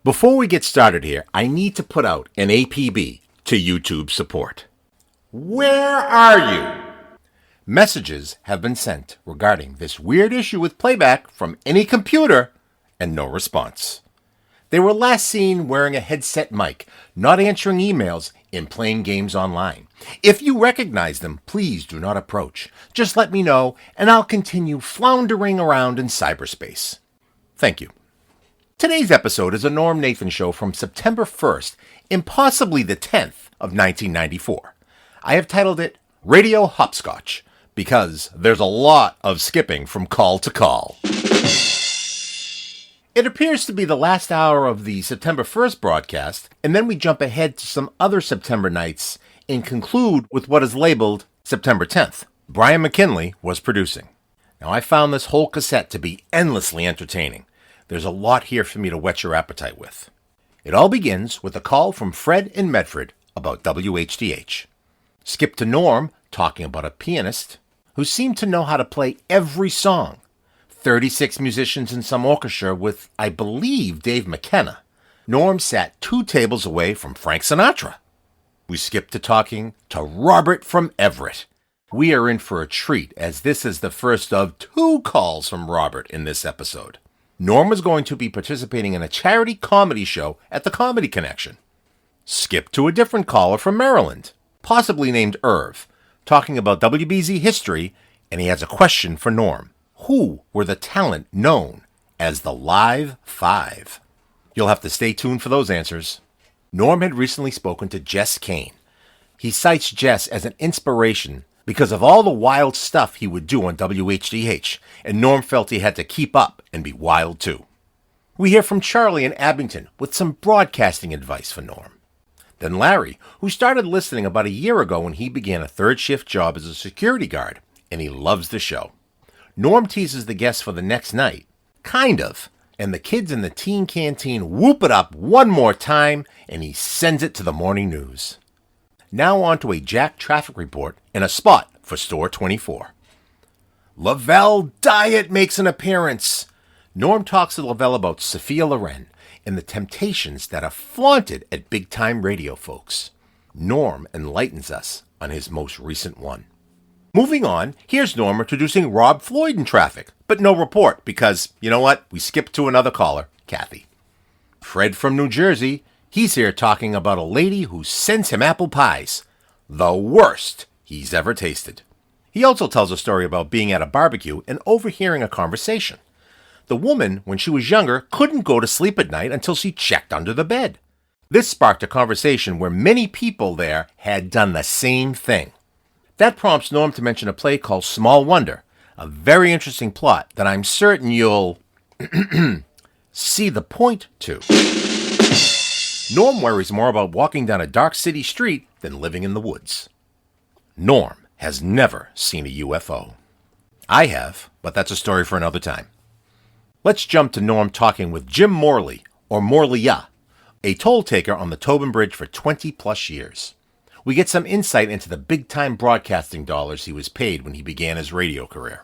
Before we get started here, I need to put out an APB to YouTube support. Where are you? Messages have been sent regarding this weird issue with playback from any computer and no response. They were last seen wearing a headset mic, not answering emails, and playing games online. If you recognize them, please do not approach. Just let me know, and I'll continue floundering around in cyberspace. Thank you. Today's episode is a Norm Nathan show from September 1st and possibly the 10th of 1994. I have titled it Radio Hopscotch because there's a lot of skipping from call to call. It appears to be the last hour of the September 1st broadcast, and then we jump ahead to some other September nights and conclude with what is labeled September 10th. Brian McKinley was producing. Now, I found this whole cassette to be endlessly entertaining. There's a lot here for me to whet your appetite with. It all begins with a call from Fred in Medford about WHDH. Skip to Norm talking about a pianist who seemed to know how to play every song. 36 musicians in some orchestra with, I believe, Dave McKenna. Norm sat 2 tables away from Frank Sinatra. We skip to talking to Robert from Everett. We are in for a treat, as this is the first of 2 calls from Robert in this episode. Norm was going to be participating in a charity comedy show at the Comedy Connection. Skip to a different caller from Maryland, possibly named Irv, talking about WBZ history, and he has a question for Norm. Who were the talent known as the Live Five? You'll have to stay tuned for those answers. Norm had recently spoken to Jess Kane. He cites Jess as an inspiration because of all the wild stuff he would do on WHDH, and Norm felt he had to keep up and be wild too. We hear from Charlie in Abington with some broadcasting advice for Norm. Then Larry, who started listening about a year ago when he began a 3rd shift job as a security guard, and he loves the show. Norm teases the guests for the next night, kind of, and the kids in the teen canteen whoop it up one more time, and he sends it to the morning news. Now on to a Jack traffic report and a spot for Store 24. Lavelle Diet makes an appearance. Norm talks to Lavelle about Sophia Loren and the temptations that are flaunted at big-time radio folks. Norm enlightens us on his most recent one. Moving on, here's Norm introducing Rob Floyd in traffic, but no report because, you know what, we skipped to another caller, Kathy. Fred from New Jersey, he's here talking about a lady who sends him apple pies, the worst he's ever tasted. He also tells a story about being at a barbecue and overhearing a conversation. The woman, when she was younger, couldn't go to sleep at night until she checked under the bed. This sparked a conversation where many people there had done the same thing. That prompts Norm to mention a play called Small Wonder, a very interesting plot that I'm certain you'll see the point to. Norm worries more about walking down a dark city street than living in the woods. Norm has never seen a UFO. I have, but that's a story for another time. Let's jump to Norm talking with Jim Morley, or Morley-ya, a toll taker on the Tobin Bridge for 20 plus years. We get some insight into the big-time broadcasting dollars he was paid when he began his radio career.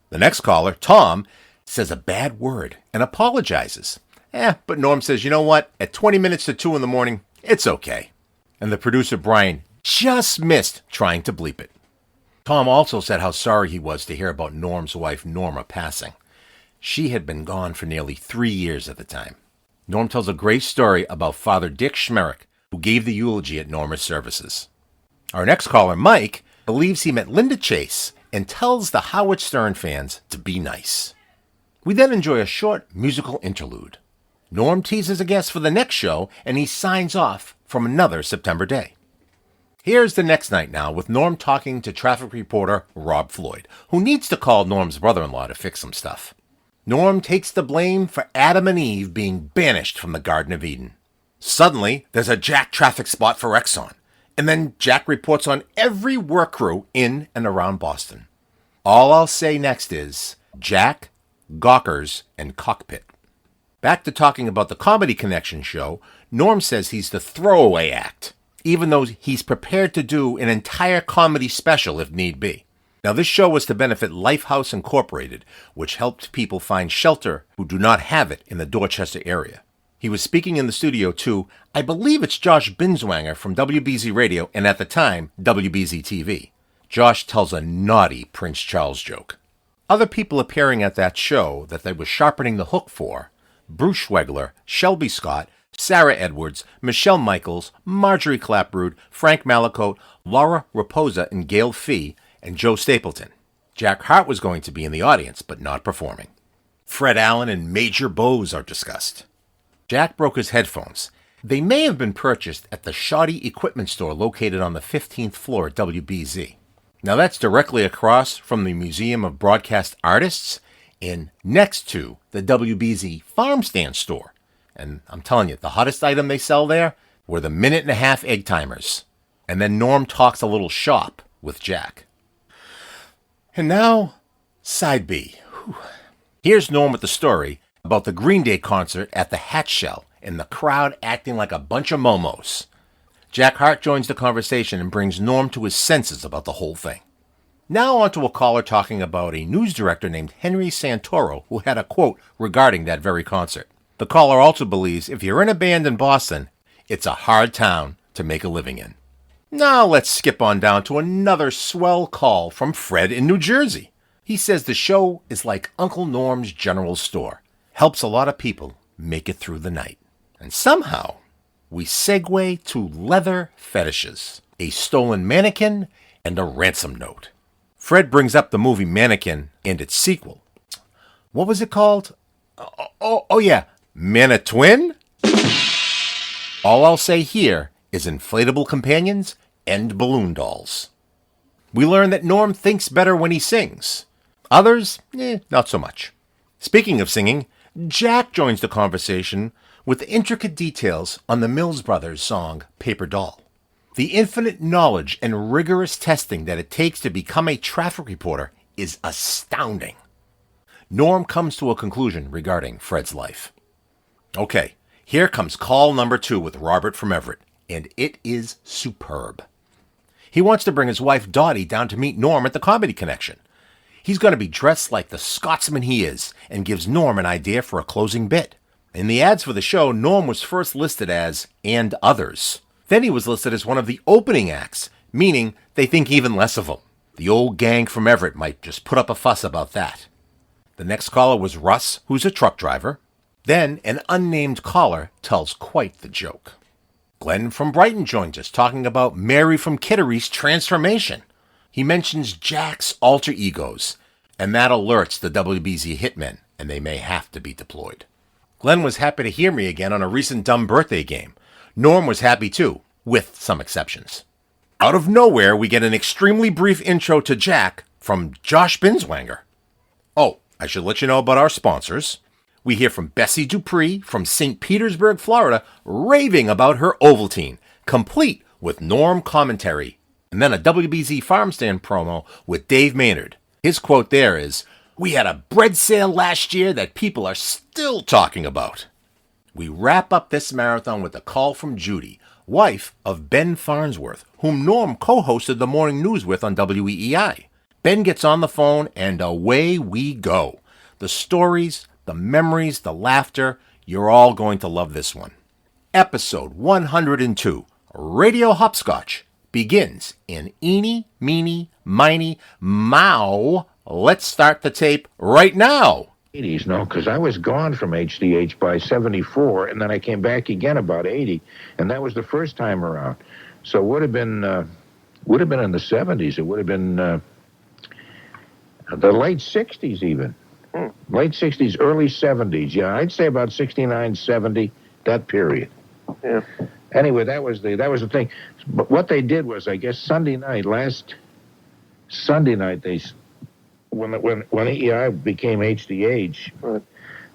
The next caller, Tom, says a bad word and apologizes. But Norm says, you know what? At 20 minutes to 2 in the morning, it's okay. And the producer, Brian, just missed trying to bleep it. Tom also said how sorry he was to hear about Norm's wife, Norma, passing. She had been gone for nearly 3 years at the time. Norm tells a great story about Father Dick Schmerich, who gave the eulogy at Norma's services. Our next caller, Mike, believes he met Linda Chase and tells the Howard Stern fans to be nice. We then enjoy a short musical interlude. Norm teases a guest for the next show, and he signs off from another September day. Here's the next night now with Norm talking to traffic reporter Rob Floyd, who needs to call Norm's brother-in-law to fix some stuff. Norm takes the blame for Adam and Eve being banished from the Garden of Eden. Suddenly, there's a Jack traffic spot for Exxon. And then Jack reports on every work crew in and around Boston. All I'll say next is Jack, Gawkers, and Cockpit. Back to talking about the Comedy Connection show, Norm says he's the throwaway act, even though he's prepared to do an entire comedy special if need be. Now, this show was to benefit Lifehouse Incorporated, which helped people find shelter who do not have it in the Dorchester area. He was speaking in the studio to, I believe it's Josh Binswanger from WBZ Radio and at the time, WBZ TV. Josh tells a naughty Prince Charles joke. Other people appearing at that show that they were sharpening the hook for, Bruce Schwegler, Shelby Scott, Sarah Edwards, Michelle Michaels, Marjorie Clapprood, Frank Malakote, Laura Raposa and Gail Fee, and Joe Stapleton. Jack Hart was going to be in the audience, but not performing. Fred Allen and Major Bowes are discussed. Jack broke his headphones. They may have been purchased at the Shoddy Equipment Store located on the 15th floor at WBZ. Now that's directly across from the Museum of Broadcast Artists and next to the WBZ Farm Stand Store. And I'm telling you, the hottest item they sell there were the minute-and-a-half egg timers. And then Norm talks a little shop with Jack. And now, Side B. Whew. Here's Norm with the story about the Green Day concert at the Hat Shell and the crowd acting like a bunch of momos. Jack Hart joins the conversation and brings Norm to his senses about the whole thing. Now on to a caller talking about a news director named Henry Santoro who had a quote regarding that very concert. The caller also believes if you're in a band in Boston, it's a hard town to make a living in. Now let's skip on down to another swell call from Fred in New Jersey. He says the show is like Uncle Norm's General Store. Helps a lot of people make it through the night. And somehow, we segue to leather fetishes, a stolen mannequin, and a ransom note. Fred brings up the movie Mannequin and its sequel. What was it called? Oh yeah, Manitwin? All I'll say here is inflatable companions and balloon dolls. We learn that Norm thinks better when he sings. Others, not so much. Speaking of singing, Jack joins the conversation with intricate details on the Mills Brothers song Paper Doll. The infinite knowledge and rigorous testing that it takes to become a traffic reporter is astounding. Norm comes to a conclusion regarding Fred's life. Okay, here comes call number 2 with Robert from Everett, and it is superb. He wants to bring his wife Dottie down to meet Norm at the Comedy Connection. He's going to be dressed like the Scotsman he is and gives Norm an idea for a closing bit. In the ads for the show, Norm was first listed as "and others." Then he was listed as one of the opening acts, meaning they think even less of him. The old gang from Everett might just put up a fuss about that. The next caller was Russ, who's a truck driver. Then an unnamed caller tells quite the joke. Glenn from Brighton joins us, talking about Mary from Kittery's transformation. He mentions Jack's alter egos, and that alerts the WBZ hitmen, and they may have to be deployed. Glenn was happy to hear me again on a recent dumb birthday game. Norm was happy too, with some exceptions. Out of nowhere, we get an extremely brief intro to Jack from Josh Binswanger. Oh, I should let you know about our sponsors. We hear from Bessie Dupree from St. Petersburg, Florida, raving about her Ovaltine, complete with Norm commentary. And then a WBZ farm stand promo with Dave Maynard. His quote there is, "We had a bread sale last year that people are still talking about." We wrap up this marathon with a call from Judy, wife of Ben Farnsworth, whom Norm co-hosted the morning news with on WEEI. Ben gets on the phone and away we go. The stories, the memories, the laughter, you're all going to love this one. Episode 102, Radio Hopscotch, begins in eeny, meeny, miny, mow. Let's start the tape right now. 80s, no, because I was gone from HDH by 74, and then I came back again about 80, and that was the first time around. So it would have been in the 70s. It would have been the late 60s even. Late 60s, early 70s. Yeah, I'd say about 69, 70, that period. Yeah. Anyway, that was the thing. But what they did was, I guess, last Sunday night, when EI became HDH, Right.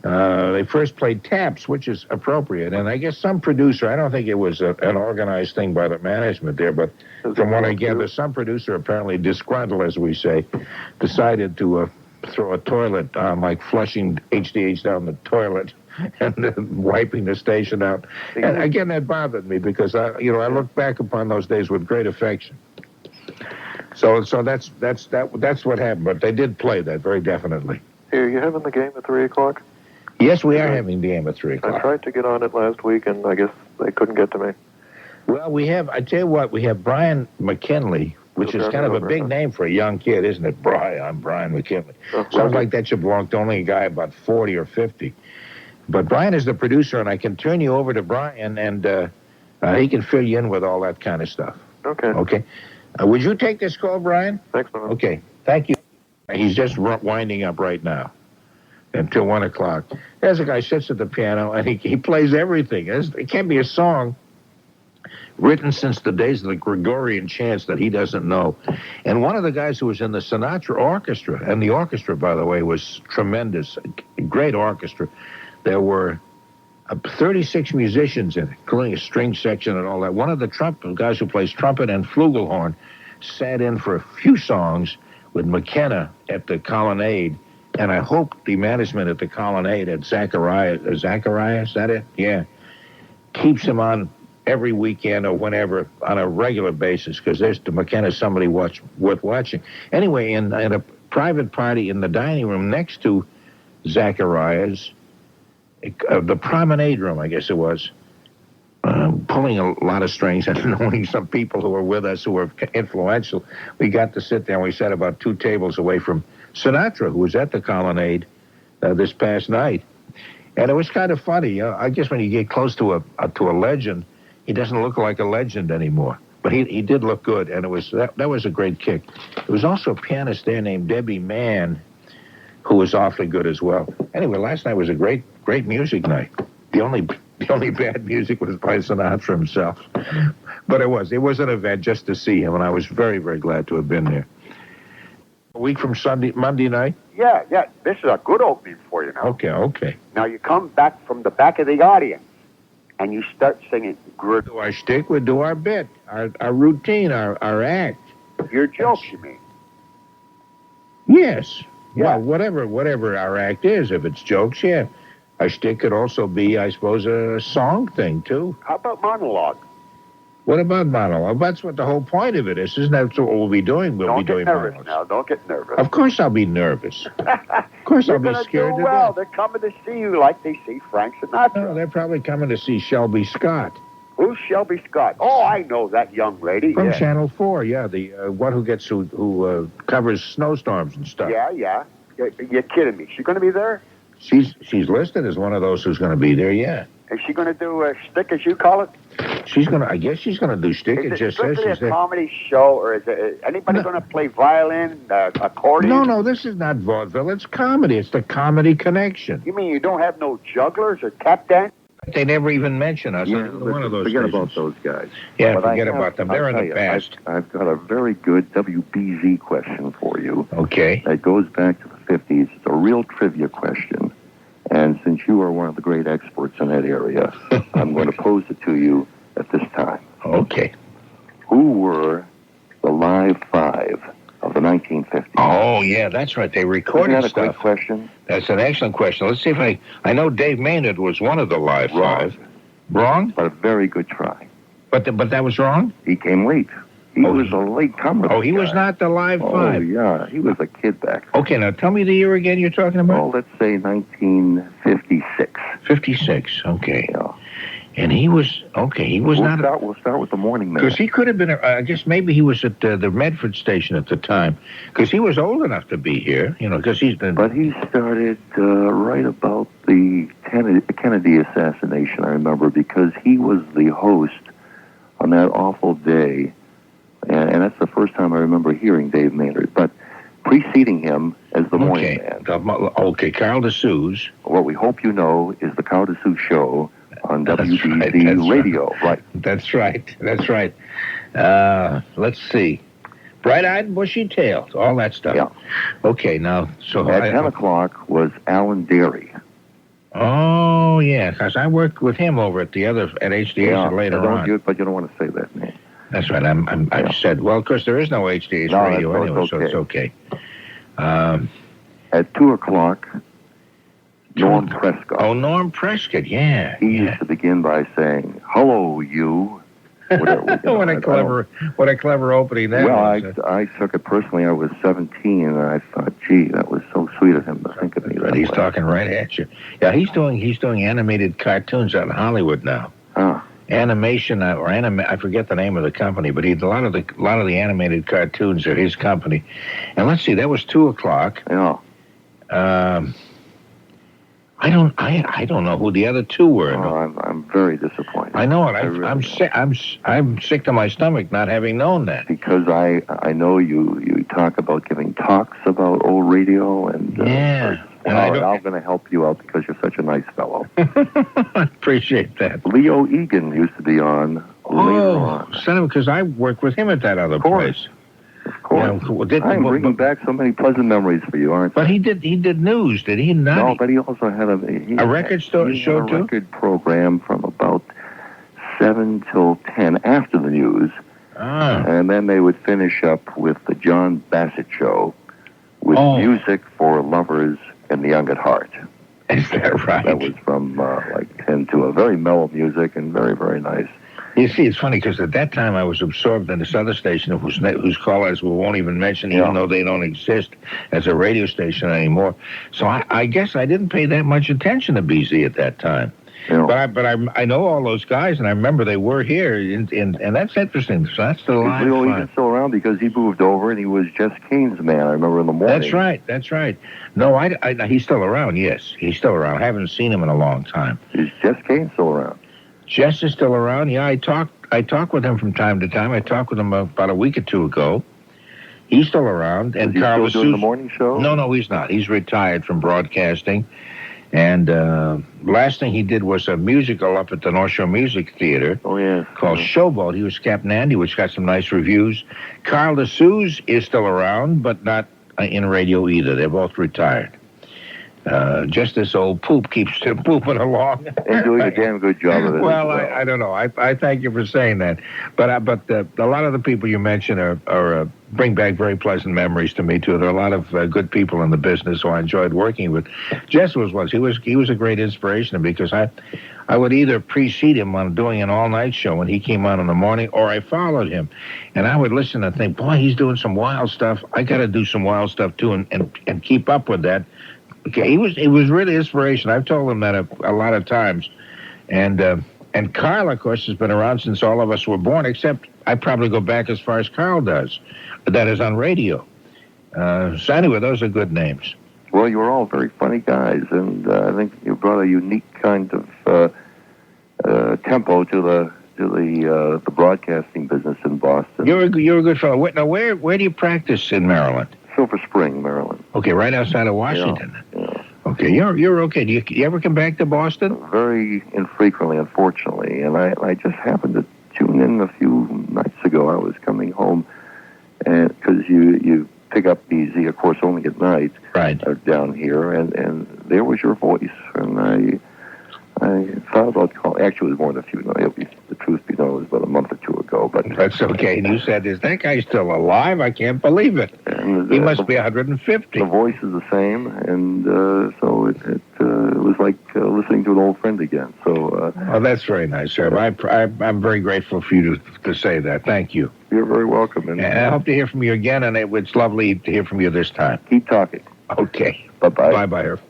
They first played taps, which is appropriate. And I guess some producer, I don't think it was an organized thing by the management there, but from what I gather, some producer, apparently disgruntled, as we say, decided to throw a toilet on, like flushing HDH down the toilet and then wiping the station out. And again, that bothered me because I look back upon those days with great affection. So that's what happened. But they did play that very definitely. Here, you having the game at 3 o'clock? Yes, we are having the AM at 3 o'clock. I tried to get on it last week, and I guess they couldn't get to me. Well, I tell you what, we have Brian McKinley, which is kind of a big name for a young kid, isn't it? I'm Brian McKinley. Sounds like that should belong to only a guy about 40 or 50. But Brian is the producer, and I can turn you over to Brian, and he can fill you in with all that kind of stuff. Okay. Okay. Would you take this call, Brian? Thanks, man. Okay. Thank you. He's just winding up right now until 1 o'clock. There's a guy sits at the piano, and he plays everything. It can't be a song written since the days of the Gregorian chants that he doesn't know. And one of the guys who was in the Sinatra orchestra, and the orchestra, by the way, was tremendous, a great orchestra. There were 36 musicians in it, including a string section and all that. One of the guys who plays trumpet and flugelhorn sat in for a few songs with McKenna at the Colonnade, and I hope the management at the Colonnade at Zachariah, is that it? Yeah. Keeps him on every weekend or whenever on a regular basis, because there's the McKenna somebody worth watching. Anyway, in a private party in the dining room next to Zachariah's, the promenade room, I guess it was, pulling a lot of strings and knowing some people who were with us who were influential, we got to sit there and we sat about 2 tables away from Sinatra, who was at the Colonnade this past night. And it was kind of funny. I guess when you get close to a legend, he doesn't look like a legend anymore. But he did look good, and that was a great kick. There was also a pianist there named Debbie Mann, who was awfully good as well. Anyway, last night was a great music night. The only bad music was by Sinatra himself. But it was an event just to see him, and I was very, very glad to have been there. A week from Monday night? Yeah. This is a good opening for you now. Okay. Now you come back from the back of the audience, and you start singing. Do our shtick, we do our bit, our routine, our act. Your jokes, you mean? Yes. Yeah. Well, whatever our act is, if it's jokes, yeah. Our shtick could also be, I suppose, a song thing, too. How about monologue? What about monologue? That's what the whole point of it is. Isn't that what we'll be doing? We'll be doing monologues. Now. Don't get nervous. Of course I'll be nervous. Of course I'll be scared to death. They're coming to see you like they see Frank Sinatra. No, they're probably coming to see Shelby Scott. Who's Shelby Scott? Oh, I know that young lady. From Channel 4, yeah. The one who covers snowstorms and stuff. Yeah. You're kidding me. She's going to be there? She's listed as one of those who's going to be there, yeah. Is she going to do a shtick, as you call it? I guess she's going to do shtick. Is it just says she's a comedy show, or is anybody going to play violin, accordion? No, this is not vaudeville. It's comedy. It's the Comedy Connection. You mean you don't have no jugglers or tap dance? They never even mention us. Yeah, one of those forget stations. about those guys. Yeah, But forget about them. They're in the past. I've got a very good WBZ question for you. Okay. That goes back to the 50s. It's a real trivia question. And since you are one of the great experts in that area, I'm going to pose it to you at this time. Okay. Who were the live 5 of the 1950s? Oh, yeah, that's right. They recorded Isn't that a stuff. great question? That's an excellent question. Let's see if I know Dave Maynard was one of the live 5. Wrong? But a very good try. But that was wrong? He came late. He was a late comer. Oh, he was not the live 5. Oh, yeah. He was a kid back then. Okay, now tell me the year again you're talking about. Oh, let's say 1956. 56, okay. Yeah. And he was not... We'll start with the morning man. Because he could have been, I guess maybe he was at the Medford station at the time. Because he was old enough to be here, because he's been... But he started right about the Kennedy assassination, I remember, because he was the host on that awful day. And that's the first time I remember hearing Dave Maynard. But preceding him as the morning man. Okay, Carl DeSouza. What we hope you know is the Carl DeSouza show on WBZ radio. Right. That's right. Let's see. Bright-eyed, bushy-tailed, all that stuff. Yeah. Okay, now, so... At 10 o'clock was Alan Derry. Oh, yeah, because I worked with him over at HDH later on. But you don't want to say that name. That's right. I've said, well, of course, there is no HDH radio anyway, so it's okay. At 2 o'clock, Norm Prescott. Oh, Norm Prescott, yeah. He used to begin by saying, "Hello, you." What a clever opening that was. Well, I took it personally. I was 17, and I thought, gee, that was so sweet of him to think of company. But he's talking right at you. Yeah, he's doing animated cartoons out in Hollywood now. Oh. Animation I forget the name of the company, but a lot of the animated cartoons are his company. And let's see, that was 2:00. Yeah. I don't know who the other two were. Oh, I'm very disappointed. I know it. I'm sick. I'm sick to my stomach not having known that. Because I know you talk about giving talks about old radio and yeah. And I'm going to help you out because you're such a nice fellow. I appreciate that. Leo Egan used to be on later on. Because I worked with him at that other place. Of course. I'm bringing back so many pleasant memories for you, aren't I? But he did news, did he not? No, but he also had a record show too? A record program from about 7 till 10 after the news. And then they would finish up with the John Bassett Show with music for lovers and the young at heart. Is that right? That was from like 10 to a very mellow music and very, very nice. You see, it's funny because at that time I was absorbed in this other station whose callers we won't even mention, even though they don't exist as a radio station anymore. So I guess I didn't pay that much attention to BZ at that time. But I know all those guys, and I remember they were here, and that's interesting. So that's still alive. He's still around because he moved over, and he was Jess Kane's man. I remember in the morning. That's right. No, he's still around. Yes, he's still around. I haven't seen him in a long time. Is Jess Kane still around? Jess is still around. Yeah, I talk with him from time to time. I talked with him about a week or two ago. He's still around. And is he Carl still doing the morning show? No, he's not. He's retired from broadcasting. And last thing he did was a musical up at the North Shore Music Theater. Oh, yeah. Called Showboat. He was Captain Andy, which got some nice reviews. Carl DeSouza is still around, but not in radio either. They're both retired. Just this old poop keeps pooping along. And doing a damn good job of it. Well, I don't know. I thank you for saying that. But a lot of the people you mentioned are bring back very pleasant memories to me, too. There are a lot of good people in the business who I enjoyed working with. Jess was. He was a great inspiration because I would either precede him on doing an all-night show when he came on in the morning, or I followed him. And I would listen and think, boy, he's doing some wild stuff. I got to do some wild stuff, too, and keep up with that. Okay, it was really inspiration. I've told him that a lot of times. And Carl, of course, has been around since all of us were born, except I probably go back as far as Carl does. That is on radio. So anyway, those are good names. Well, you were all very funny guys, and I think you brought a unique kind of tempo to the broadcasting business in Boston. You're a good fellow. Now, where do you practice in Maryland? Silver Spring, Maryland. Okay, right outside of Washington. Yeah. Okay, you're okay. Do you ever come back to Boston? Very infrequently, unfortunately. And I just happened to tune in a few nights ago. I was coming home, and because you pick up BZ, of course, only at night. Right. Down here, and there was your voice, and I thought about calling. Actually, it was more than a few. The truth be known, it was about a month or two ago. But that's okay. And you said, "Is that guy still alive?" I can't believe it. And, he must be 150. The voice is the same, and so it was like listening to an old friend again. So. Oh, that's very nice, sir. I'm very grateful for you to say that. Thank you. You're very welcome. And I hope to hear from you again, and it's lovely to hear from you this time. Keep talking. Okay. Bye-bye. Bye-bye, Herb.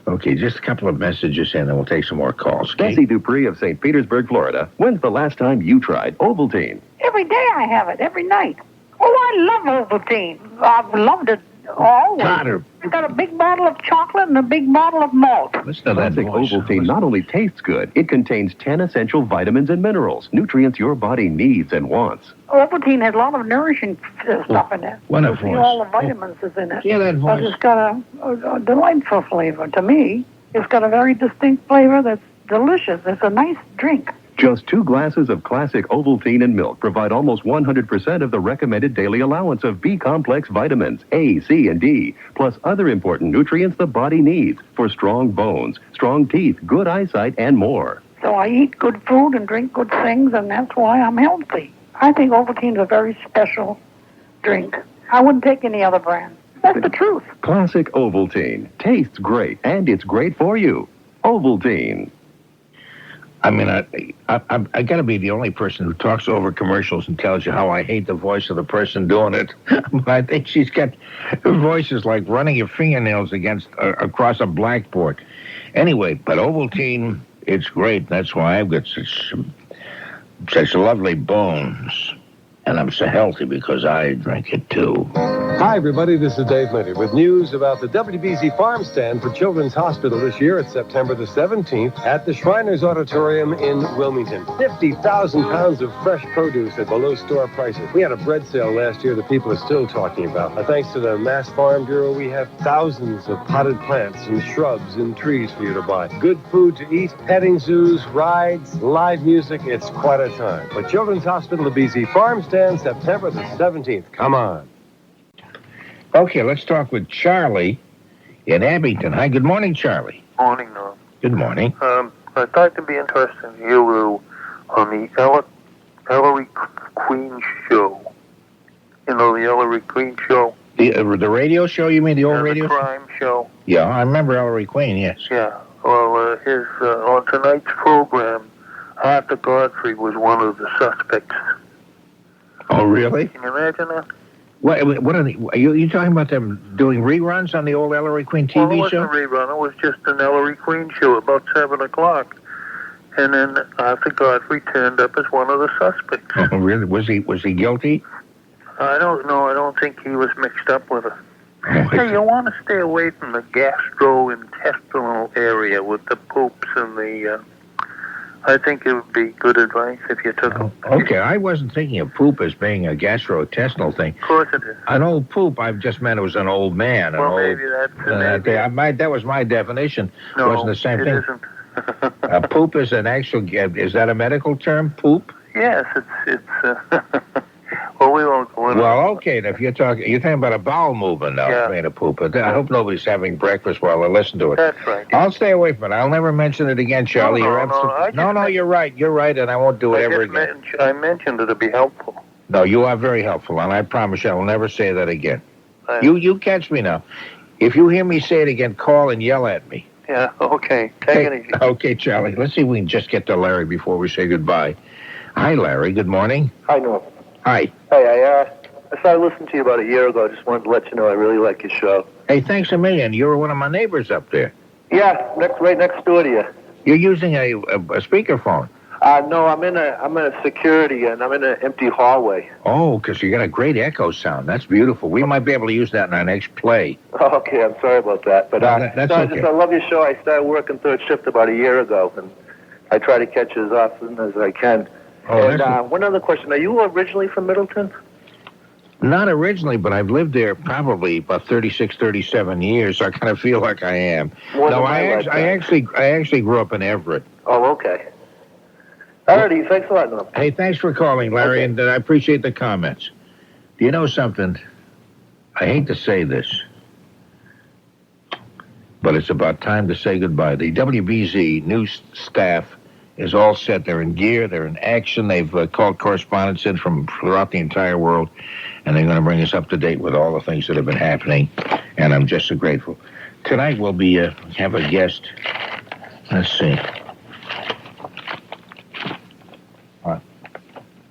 Okay, just a couple of messages in, and we'll take some more calls. Bessie Dupree of St. Petersburg, Florida. When's the last time you tried Ovaltine? Every day I have it, every night. Oh, I love Ovaltine. I've loved it always. Carter. I've got a big bottle of chocolate and a big bottle of malt. Listen to that Classic voice. Ovaltine not only tastes good, it contains 10 essential vitamins and minerals, nutrients your body needs and wants. Ovaltine has a lot of nourishing stuff in it. What a You see, voice. all the vitamins is in it. Yeah, that But voice. it's got a delightful flavor. To me, it's got a very distinct flavor that's delicious. It's a nice drink. Just 2 glasses of classic Ovaltine and milk provide almost 100% of the recommended daily allowance of B-complex vitamins, A, C, and D, plus other important nutrients the body needs for strong bones, strong teeth, good eyesight, and more. So I eat good food and drink good things, and that's why I'm healthy. I think Ovaltine's a very special drink. I wouldn't take any other brand. That's the truth. Classic Ovaltine. Tastes great, and it's great for you. Ovaltine. I mean, I got to be the only person who talks over commercials and tells you how I hate the voice of the person doing it. But I think she's got her voice is like running your fingernails across a blackboard. Anyway, but Ovaltine, it's great. That's why I've got such lovely bones. And I'm so healthy because I drink it too. Hi, everybody. This is Dave McKenna with news about the WBZ Farm Stand for Children's Hospital this year. It's September the 17th at the Shriners Auditorium in Wilmington. 50,000 pounds of fresh produce at below store prices. We had a bread sale last year that people are still talking about. Thanks to the Mass Farm Bureau, we have thousands of potted plants and shrubs and trees for you to buy. Good food to eat, petting zoos, rides, live music. It's quite a time. But Children's Hospital, the BZ Farm Stand, September the 17th. Come on. Okay, let's talk with Charlie in Abington. Hi, good morning, Charlie. Morning, Norm. Good morning. I thought it'd be interesting to hear you on the Ellery Queen show. You know, the Ellery Queen show? The radio show, you mean the old radio show? The crime show. Yeah, I remember Ellery Queen, yes. Yeah. Well, on tonight's program, Arthur Godfrey was one of the suspects. Oh, really? Can you imagine that? What are you talking about them doing reruns on the old Ellery Queen TV show? Well, it wasn't a rerun. It was just an Ellery Queen show about 7 o'clock. And then Arthur Godfrey turned up as one of the suspects. Oh, really? Was he guilty? I don't know. I don't think he was mixed up with her. Oh, hey, you want to stay away from the gastrointestinal area with the poops and the... I think it would be good advice if you took them. Okay, I wasn't thinking of poop as being a gastrointestinal thing. Of course it is. An old poop, I just meant it was an old man. Well, maybe that's... that was my definition. No, wasn't the same thing. Isn't. Poop is an actual... Is that a medical term, poop? Yes, it's well, we won't go into Well, okay, if you're talking about a bowel movement now, yeah. Being a poop. I hope nobody's having breakfast while they listen to it. That's right. I'll stay away from it. I'll never mention it again, Charlie. You're right. You're right, and I won't do it ever again. I mentioned it to be helpful. No, you are very helpful, and I promise you I will never say that again. You catch me now. If you hear me say it again, call and yell at me. Yeah, okay. Take it easy. Okay, Charlie. Let's see if we can just get to Larry before we say goodbye. Hi, Larry. Good morning. Hi, Norm. Hi. Hey, I started listening to you about a year ago. I just wanted to let you know I really like your show. Hey, thanks a million. You're one of my neighbors up there. Yeah, right next door to you. You're using a speakerphone. No, I'm in a security, and I'm in an empty hallway. Oh, because you got a great echo sound. That's beautiful. We might be able to use that in our next play. Okay, I'm sorry about that. But that's okay. I love your show. I started working third shift about a year ago, and I try to catch it as often as I can. Oh, and one other question. Are you originally from Middleton? Not originally, but I've lived there probably about 36, 37 years, so I kind of feel like I am. I actually grew up in Everett. Oh, okay. All righty, thanks a lot, Norm. Hey, thanks for calling, Larry, and I appreciate the comments. Do you know something? I hate to say this, but it's about time to say goodbye. The WBZ new staff is all set. They're in gear. They're in action. They've called correspondents in from throughout the entire world, and they're going to bring us up to date with all the things that have been happening, and I'm just so grateful. Tonight we'll be have a guest. Let's see.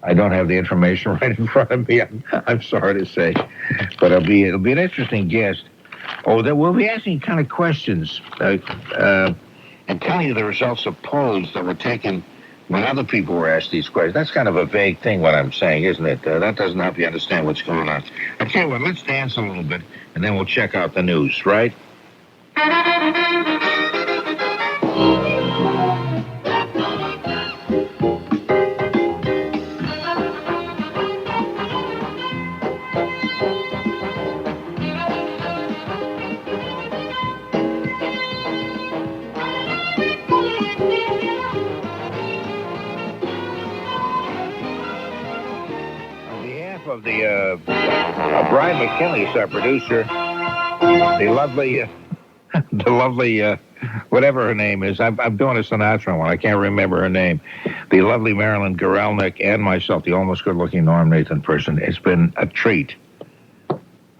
I don't have the information right in front of me. I'm sorry to say, but it'll be an interesting guest. Oh, that we'll be asking kind of questions and telling you the results of polls that were taken when other people were asked these questions. That's kind of a vague thing, what I'm saying, isn't it? That doesn't help you understand what's going on. I tell you what, let's dance a little bit, and then we'll check out the news, right? Of the Brian McKinley is our producer. The lovely, whatever her name is. I'm doing a Sinatra one. I can't remember her name. The lovely Marilyn Gorelnik and myself, the almost good-looking Norm Nathan person. It's been a treat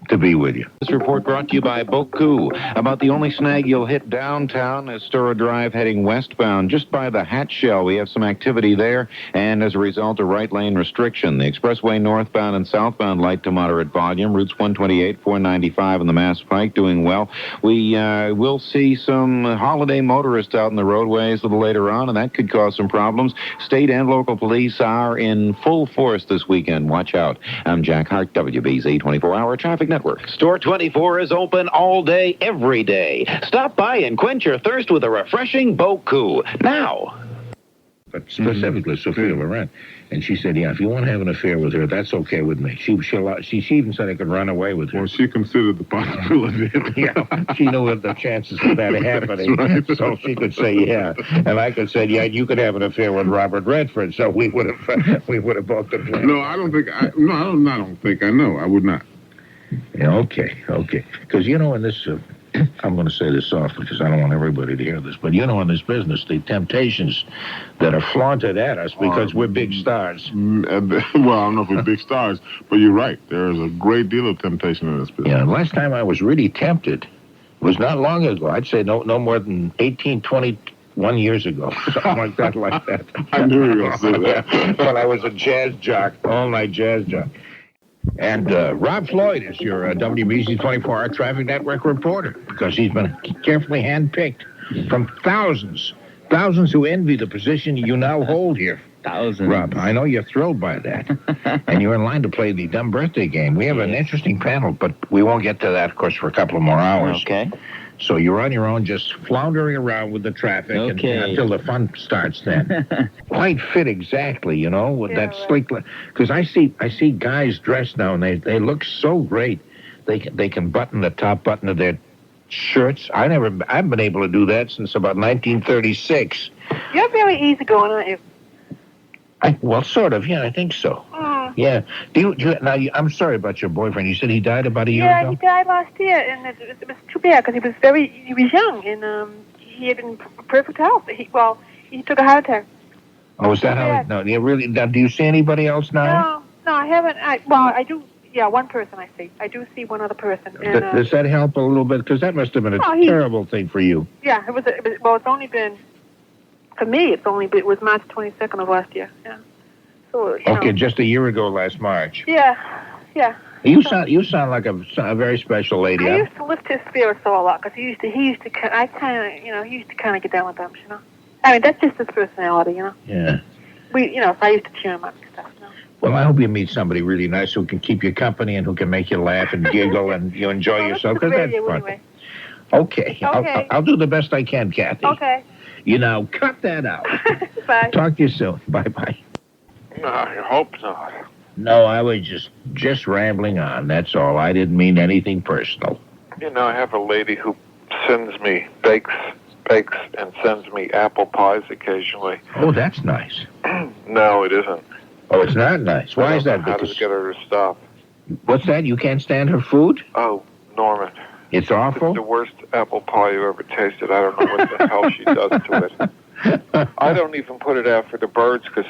to be with you. This report brought to you by Boku. About the only snag you'll hit downtown is Stura Drive heading westbound. Just by the Hat Shell, we have some activity there, and as a result, a right lane restriction. The expressway northbound and southbound light to moderate volume. Routes 128, 495, and the Mass Pike doing well. We will see some holiday motorists out in the roadways a little later on, and that could cause some problems. State and local police are in full force this weekend. Watch out. I'm Jack Hart, WBZ 24-hour traffic network. Store 24 is open all day, every day. Stop by and quench your thirst with a refreshing Boku. Now. But specifically Sophia Loren. And she said, yeah, if you want to have an affair with her, that's okay with me. She even said I could run away with her. Well, she considered the possibility. Yeah, she knew what the chances of that happening. Right. So she could say, yeah. And I could say, yeah, you could have an affair with Robert Redford. So we would have both been playing. No, I don't think I know. I would not. Yeah, okay. Because, in this... I'm going to say this softly because I don't want everybody to hear this, but in this business, the temptations that are flaunted at us because we're big stars. Well, I don't know if we're big stars, but you're right. There is a great deal of temptation in this business. Yeah, last time I was really tempted was not long ago. I'd say no more than 18, 21 years ago, something like that. I knew you were going to say that. When I was a jazz jock, all-night jazz jock. And Rob Floyd is your WBC 24-hour traffic network reporter because he's been carefully handpicked from thousands who envy the position you now hold here. Thousands. Rob, I know you're thrilled by that. And you're in line to play the dumb birthday game. We have an interesting panel, but we won't get to that, of course, for a couple of more hours. Okay. So you're on your own, just floundering around with the traffic until the fun starts then. Quite fit exactly, with that sleek... Because I see guys dressed now, and they look so great. They can button the top button of their shirts. I've been able to do that since about 1936. You're very easygoing, aren't you? Well, sort of, yeah, I think so. Yeah. I'm sorry about your boyfriend. You said he died about a year ago? Yeah, he died last year, and it was too bad because he was young, and he had been perfect health. He took a heart attack. Oh, is that how? No, really. Now, do you see anybody else now? No, I haven't. I do. Yeah, one person I see. I do see one other person. And, does that help a little bit? Because that must have been a terrible thing for you. Yeah, it's only been, for me, it was March 22nd of last year. Yeah. So, just a year ago last March. Yeah. You sound like a very special lady. I used to lift his spirits a lot because he used to kind of get down with them, I mean, that's just his personality, Yeah. So I used to cheer him up and stuff, Well, I hope you meet somebody really nice who can keep you company and who can make you laugh and giggle and you enjoy yourself, because that's fun. Anyway. Okay. I'll do the best I can, Kathy. Okay. Cut that out. Bye. Talk to you soon. Bye-bye. I hope not. No, I was just rambling on, that's all. I didn't mean anything personal. I have a lady who sends me, bakes and sends me apple pies occasionally. Oh, that's nice. No, it isn't. Oh, it's not nice. Why is that? How to get her to stop. What's that? You can't stand her food? Oh, Norman. It's awful? It's the worst apple pie you ever tasted. I don't know what the hell she does to it. I don't even put it out for the birds because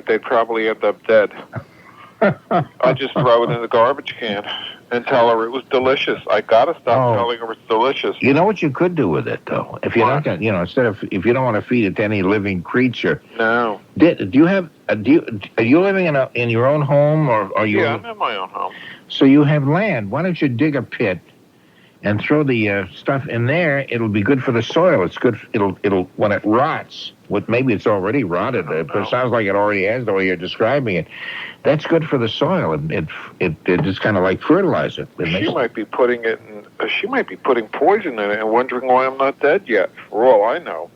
they'd probably end up dead. I just throw it in the garbage can and tell her it was delicious. I gotta stop telling her it's delicious. You know what you could do with it, though? If you're not gonna, if you don't want to feed it to any living creature. No. Are you living in your own home or are you? Yeah, I'm in my own home. So you have land. Why don't you dig a pit and throw the stuff in there? It'll be good for the soil. It's good. It'll when it rots. Maybe it's already rotted. It sounds like it already has the way you're describing it. That's good for the soil, and it just kind of like fertilize it. She might be putting poison in it and wondering why I'm not dead yet. For all I know.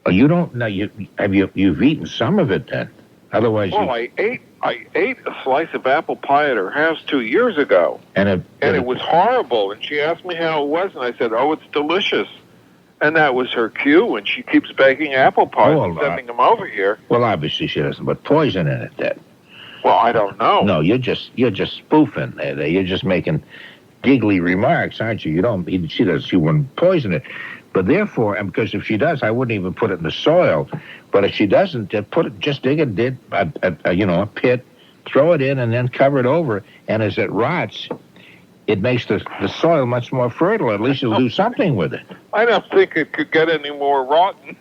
Oh, you don't know? You've eaten some of it then? Otherwise, I ate a slice of apple pie at her house 2 years ago, and it was horrible. And she asked me how it was, and I said, "Oh, it's delicious." And that was her cue, and she keeps baking apple pies and sending them over here. Well, obviously she doesn't put poison in it then. Well, I don't know. No, you're just spoofing. You're just making giggly remarks, aren't you? She wouldn't poison it. But therefore, and because if she does, I wouldn't even put it in the soil. But if she doesn't, just dig a pit, throw it in, and then cover it over. And as it rots, it makes the soil much more fertile. At least you'll do something with it. I don't think it could get any more rotten.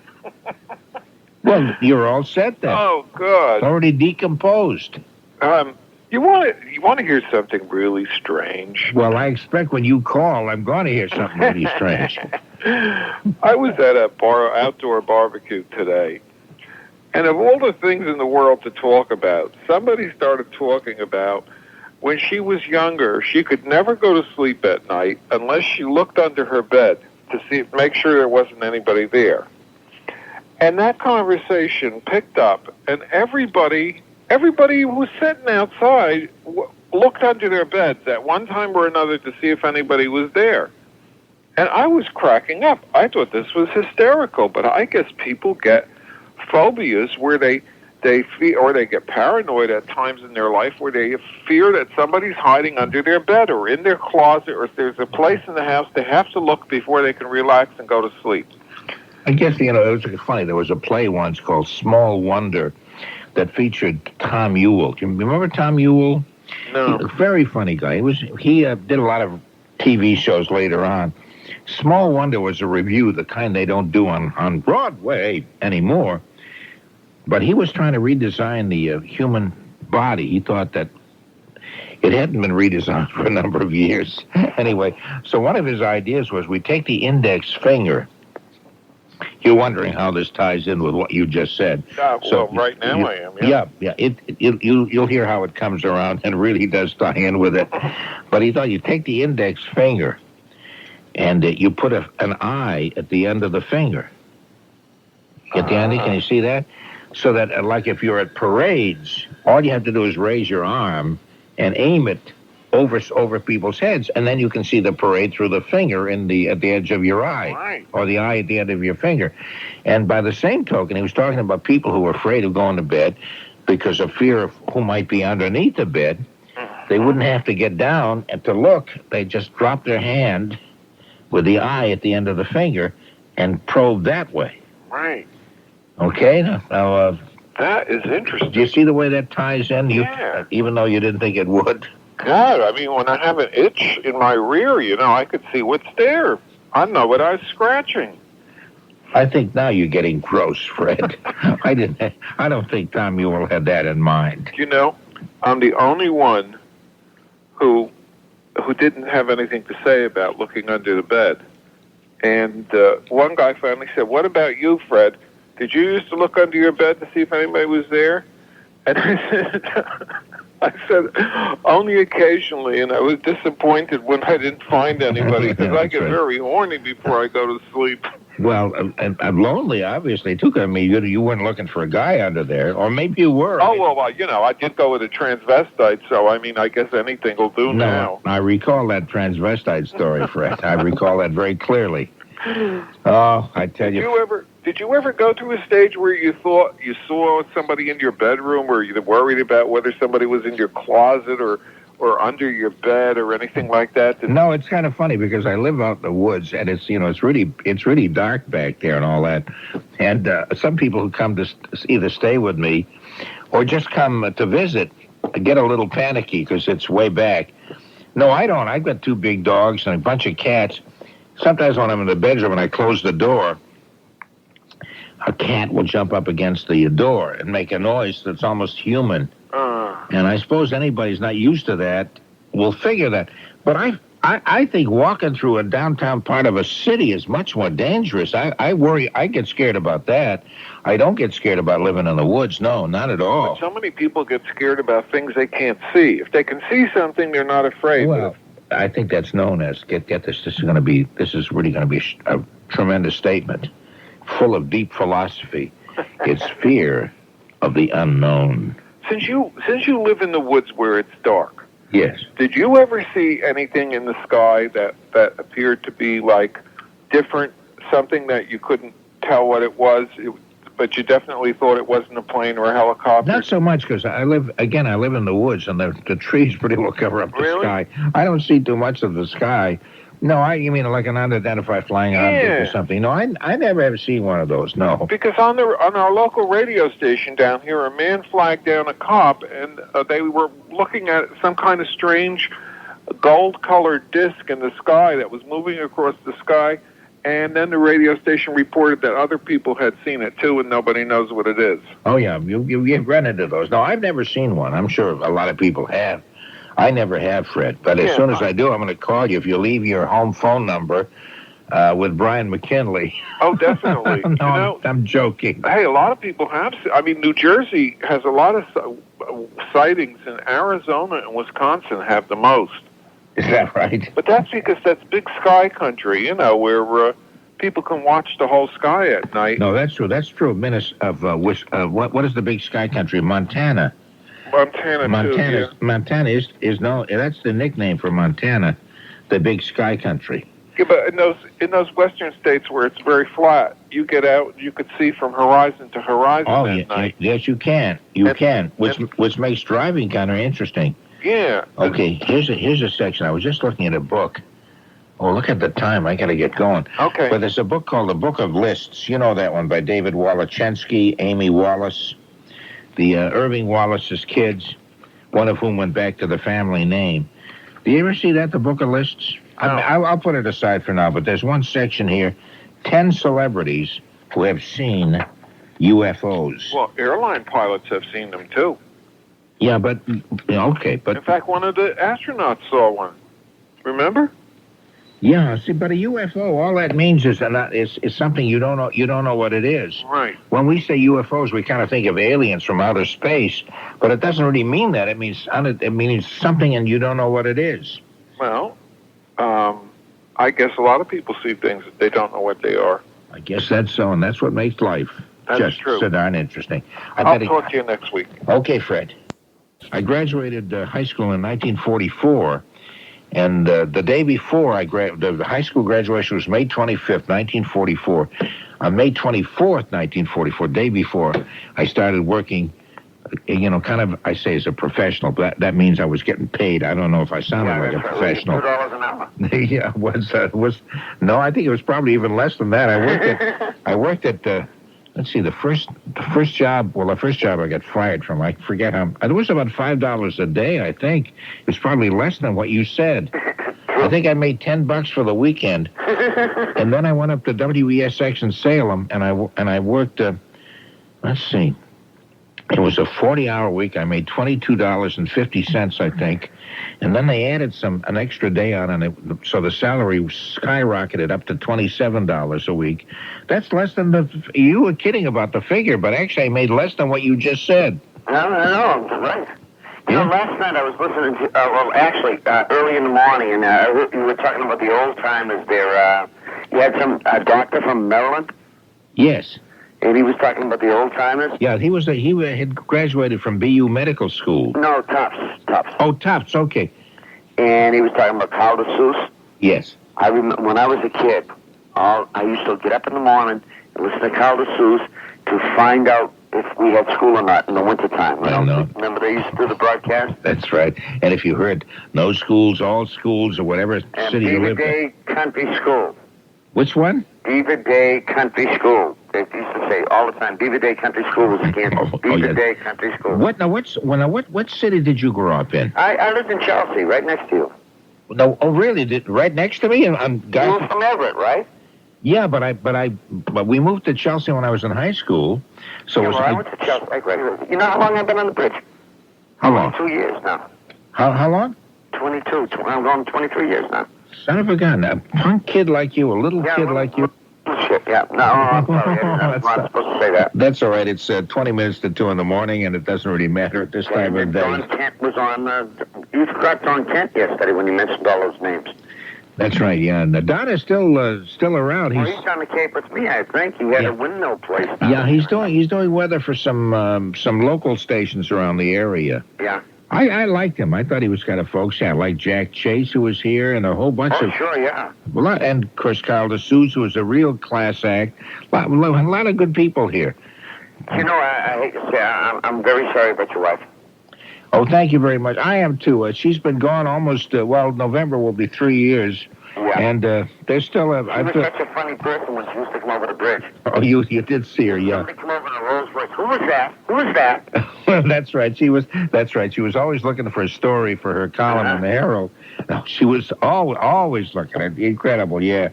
Well, you're all set then. Oh, God. It's already decomposed. You want to hear something really strange? Well, I expect when you call, I'm going to hear something really strange. I was at a outdoor barbecue today, and of all the things in the world to talk about, somebody started talking about when she was younger, she could never go to sleep at night unless she looked under her bed to make sure there wasn't anybody there. And that conversation picked up, and everybody who was sitting outside looked under their beds at one time or another to see if anybody was there. And I was cracking up. I thought this was hysterical, but I guess people get phobias where they fear, or they get paranoid at times in their life where they fear that somebody's hiding under their bed or in their closet, or if there's a place in the house, they have to look before they can relax and go to sleep. I guess, it was funny. There was a play once called Small Wonder that featured Tom Ewell. Do you remember Tom Ewell? No. A very funny guy. He did a lot of TV shows later on. Small Wonder was a review, the kind they don't do on Broadway anymore. But he was trying to redesign the human body. He thought that it hadn't been redesigned for a number of years. Anyway, so one of his ideas was we take the index finger. You're wondering how this ties in with what you just said. Well, right now I am. Yeah. You'll hear how it comes around and really does tie in with it. But he thought you take the index finger and you put an eye at the end of the finger. Get the idea? Can you see that? So that, like if you're at parades, all you have to do is raise your arm and aim it over people's heads, and then you can see the parade through the finger at the edge of your eye, right, or the eye at the end of your finger. And by the same token, he was talking about people who were afraid of going to bed because of fear of who might be underneath the bed. They wouldn't have to get down and to look. They just drop their hand with the eye at the end of the finger and probe that way. Right. Okay, now that is interesting. Do you see the way that ties in? Yeah. Even though you didn't think it would. God, I mean, when I have an itch in my rear, I could see what's there. I know what I was scratching. I think now you're getting gross, Fred. I don't think Tom Ewell had that in mind. I'm the only one who didn't have anything to say about looking under the bed. And one guy finally said, "What about you, Fred? Did you used to look under your bed to see if anybody was there?" And I said, only occasionally, and I was disappointed when I didn't find anybody, because I get very horny before I go to sleep. Well, and lonely, obviously, too. I mean, you weren't looking for a guy under there, or maybe you were. Oh, well, I did go with a transvestite, so, I mean, I guess anything will do now. I recall that transvestite story, Fred. I recall that very clearly. Oh, I tell you. Did you ever go through a stage where you thought you saw somebody in your bedroom, or you were worried about whether somebody was in your closet or under your bed or anything like that? No, it's kind of funny because I live out in the woods, and it's it's really dark back there and all that. And some people who come to either stay with me or just come to visit get a little panicky because it's way back. No, I don't. I've got 2 big dogs and a bunch of cats. Sometimes when I'm in the bedroom and I close the door, a cat will jump up against the door and make a noise that's almost human. And I suppose anybody who's not used to that will figure that. But I think walking through a downtown part of a city is much more dangerous. I worry. I get scared about that. I don't get scared about living in the woods. No, not at all. But so many people get scared about things they can't see. If they can see something, they're not afraid. Well, I think that's known as, get this, this is really going to be a tremendous statement, full of deep philosophy. It's fear of the unknown. Since you live in the woods where it's dark, yes. Did you ever see anything in the sky that appeared to be like different, something that you couldn't tell what it was, but you definitely thought it wasn't a plane or a helicopter? Not so much, because I live in the woods, and the trees pretty well cover up the sky. I don't see too much of the sky. No, you mean like an unidentified flying object or something? No, I never ever seen one of those. No. Because on our local radio station down here, a man flagged down a cop, and they were looking at some kind of strange gold-colored disc in the sky that was moving across the sky, and then the radio station reported that other people had seen it too, and nobody knows what it is. Oh, yeah, you've run into those. No, I've never seen one. I'm sure a lot of people have. I never have, Fred, but as soon as I do, I'm going to call you if you leave your home phone number with Brian McKinley. Oh, definitely. No, I'm joking. Hey, a lot of people have. I mean, New Jersey has a lot of sightings, and Arizona and Wisconsin have the most. Is that right? But that's because that's big sky country, where people can watch the whole sky at night. No, that's true. That's true. What is the big sky country? Montana. Montana is no. That's the nickname for Montana, the big sky country. Yeah, but in those western states where it's very flat, you get out, you could see from horizon to horizon at night. Yes, you can. You can, which makes driving kind of interesting. Yeah. Okay, here's a section. I was just looking at a book. Oh, look at the time. I got to get going. Okay. But there's a book called The Book of Lists. You know that one, by David Wolochensky, Amy Wallace, the Irving Wallace's kids, one of whom went back to the family name. Do you ever see that, The Book of Lists? No. I'll put it aside for now, but there's one section here, 10 celebrities who have seen UFOs. Well, airline pilots have seen them, too. Yeah, but, okay, but... In fact, one of the astronauts saw one. Remember? Yeah, see, but a UFO, all that means is something you don't know. You don't know what it is. Right. When we say UFOs, we kind of think of aliens from outer space, but it doesn't really mean that. It means something, and you don't know what it is. Well, I guess a lot of people see things that they don't know what they are. I guess that's so, and that's what makes life That's true. so darn interesting. I'll talk to you next week. Okay, Fred. I graduated high school in 1944, and the day before the high school graduation was May 25th, 1944. On May 24th, 1944, day before, I started working, kind of, I say as a professional, but that means I was getting paid. I don't know if I sounded like a professional. $2 an hour. Yeah, no, I think it was probably even less than that. I worked at let's see, the first job I got fired from, I forget how, it was about $5 a day, I think. It was probably less than what you said. I think I made $10 for the weekend. And then I went up to WESX in Salem, and I worked, let's see, it was a 40-hour week. I made $22.50, I think. And then they added an extra day on, and so the salary skyrocketed up to $27 a week. That's less than you were kidding about the figure, but actually I made less than what you just said. No, right. Last night I was listening to, early in the morning, and you were talking about the old timers there. You had some doctor from Maryland? Yes. And he was talking about the old timers? Yeah, he had graduated from BU Medical School. No, Tufts. Oh, Tufts, okay. And he was talking about Carl DeSuze? Yes. I remember when I was a kid, I used to get up in the morning and listen to Carl DeSuze to find out if we had school or not in the wintertime. I know. Remember they used to do the broadcast? That's right. And if you heard no schools, all schools, or whatever city you live in. Beaver Day Country School. Which one? Beaver Day Country School. They used to say all the time, Beaver Day Country School was canceled. Beaver Day Country School. What city did you grow up in? I lived in Chelsea, right next to you. No, oh really? Right next to me? You were from Everett, right? Yeah, but we moved to Chelsea when I was in high school. So I went to Chelsea. I graduated. You know how long I've been on the bridge? How long? 22 years now. How long? 22. I'm going 23 years now. Son of a gun. A punk kid like you, a little kid like you. Shit, yeah. No, I'm sorry. I'm not supposed to say that. That's all right. It's 20 minutes to 2 in the morning, and it doesn't really matter at this time of day. Don Kent was on... you forgot Don Kent yesterday when you mentioned all those names. That's right, yeah. And Don is still around. He's on the Cape with me, I think. He had a windmill place. Yeah, he's doing weather for some local stations around the area. Yeah. I liked him. I thought he was kind of folksy. I liked Jack Chase, who was here, and a whole bunch of... sure, yeah. And, of course, Carl DeSuze, who was a real class act. A lot of good people here. You know, I hate to say, I'm very sorry about your wife. Oh, thank you very much. I am, too. She's been gone almost, November will be 3 years. Yeah. And there's still a... She was such a funny person when she used to come over the bridge. Oh, you did see her, yeah. Somebody come over in a Rolls Royce. Who was that? That's right. She was always looking for a story for her column in the Herald. No, she was always looking at incredible. Yeah.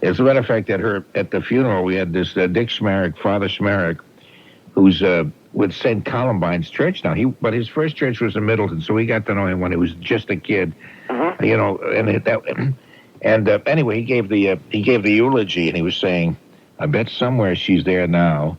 As a matter of fact, at the funeral, we had this Dick Schmarrick, Father Schmarrick, who's with St. Columbine's Church now. But his first church was in Middleton, so we got to know him when he was just a kid. You know, anyway, he gave the eulogy, and he was saying, "I bet somewhere she's there now,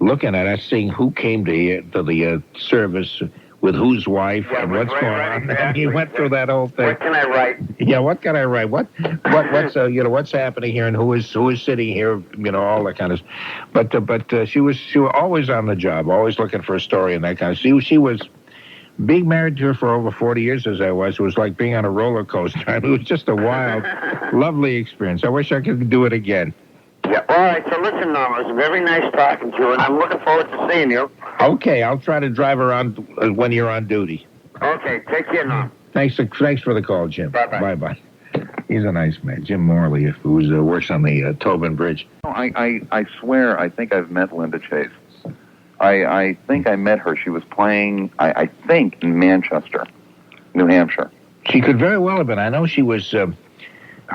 looking at us, seeing who came to the service with whose wife and what's going on." Exactly. And he went through that whole thing. What can I write? Yeah, what can I write? What's happening here, and who is sitting here? You know, all that kind of. But she was always on the job, always looking for a story and that kind of. She was. Being married to her for over 40 years as I was like being on a roller coaster. I mean, it was just a wild, lovely experience. I wish I could do it again. Yeah, all right, so listen, Norm, it was very nice talking to you, and I'm looking forward to seeing you. Okay, I'll try to drive around when you're on duty. Okay, take care, Norm. Thanks for the call, Jim. Bye-bye. Bye-bye. He's a nice man. Jim Morley, who works on the Tobin Bridge. I swear, I think I've met Linda Chase. I think I met her. She was playing, I think, in Manchester, New Hampshire. She could very well have been. I know she was... her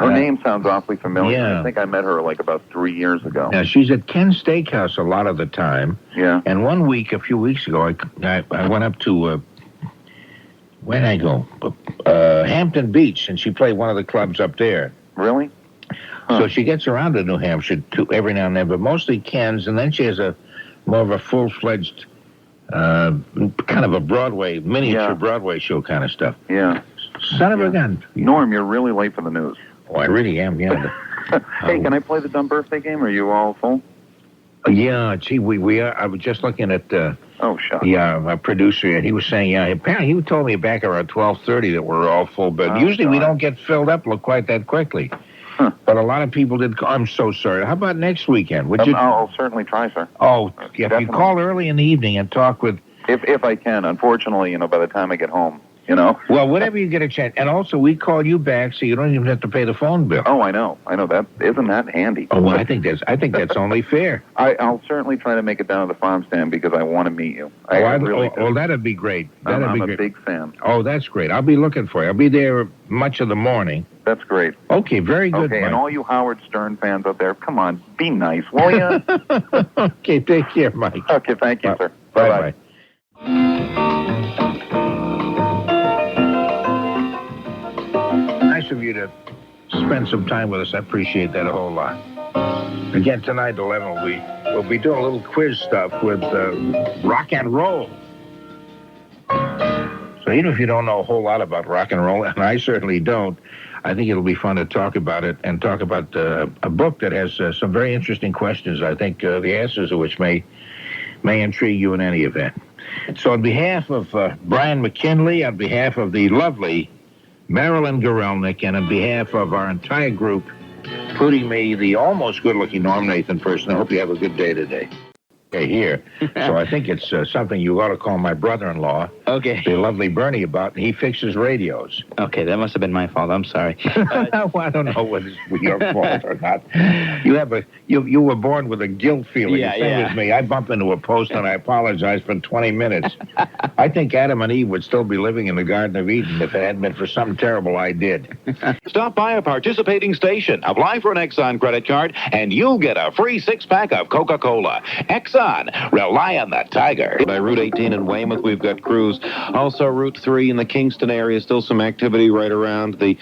name sounds awfully familiar. Yeah. I think I met her like about 3 years ago. Now, she's at Ken's Steakhouse a lot of the time. Yeah. And one week, a few weeks ago, I went up to... where'd I go? Hampton Beach, and she played one of the clubs up there. Really? Huh. So she gets around to New Hampshire every now and then, but mostly Ken's, and then she has more of a full-fledged, kind of a Broadway, miniature Broadway show kind of stuff. Yeah. Son of a gun. Norm, you're really late for the news. Oh, I really am, yeah. Hey, can I play the dumb birthday game? Are you all full? Yeah, gee, we are. I was just looking at... oh, shucks. Yeah, my producer, and he was saying, apparently he told me back around 12:30 that we're all full, but usually we don't get filled up quite that quickly. Huh. But a lot of people did call. I'm so sorry. How about next weekend? I'll certainly try, sir. Oh, if you call early in the evening and talk with... If I can. Unfortunately, by the time I get home, Well, whenever you get a chance. And also, we call you back so you don't even have to pay the phone bill. Oh, I know. That. Isn't that handy? Oh, well, I think that's only fair. I'll certainly try to make it down to the farm stand because I want to meet you. That'd be great. I'm a big fan. Oh, that's great. I'll be looking for you. I'll be there much of the morning. That's great. Okay, very good. Okay, Mike. And all you Howard Stern fans out there, come on, be nice, will you? Okay, take care, Mike. Okay, thank you, sir. Bye-bye. Nice of you to spend some time with us. I appreciate that a whole lot. Again, tonight at 11, we'll be doing a little quiz stuff with rock and roll. So even if you don't know a whole lot about rock and roll, and I certainly don't, I think it'll be fun to talk about it and talk about a book that has some very interesting questions. I think the answers of which may intrigue you in any event. So on behalf of Brian McKinley, on behalf of the lovely Marilyn Gorelnik, and on behalf of our entire group, including me, the almost good-looking Norm Nathan person, I hope you have a good day today. Okay, here. So I think it's something you ought to call my brother-in-law, the lovely Bernie, about, and he fixes radios. Okay, that must have been my fault. I'm sorry. Well, I don't know whether it's your fault or not. You were born with a guilt feeling. Same as me. I bump into a post and I apologize for 20 minutes. I think Adam and Eve would still be living in the Garden of Eden if it hadn't been for something terrible I did. Stop by a participating station, apply for an Exxon credit card, and you'll get a free 6-pack of Coca-Cola. Exxon, rely on the Tiger. By Route 18 in Weymouth, we've got crews. Also, Route 3 in the Kingston area, still some activity right around the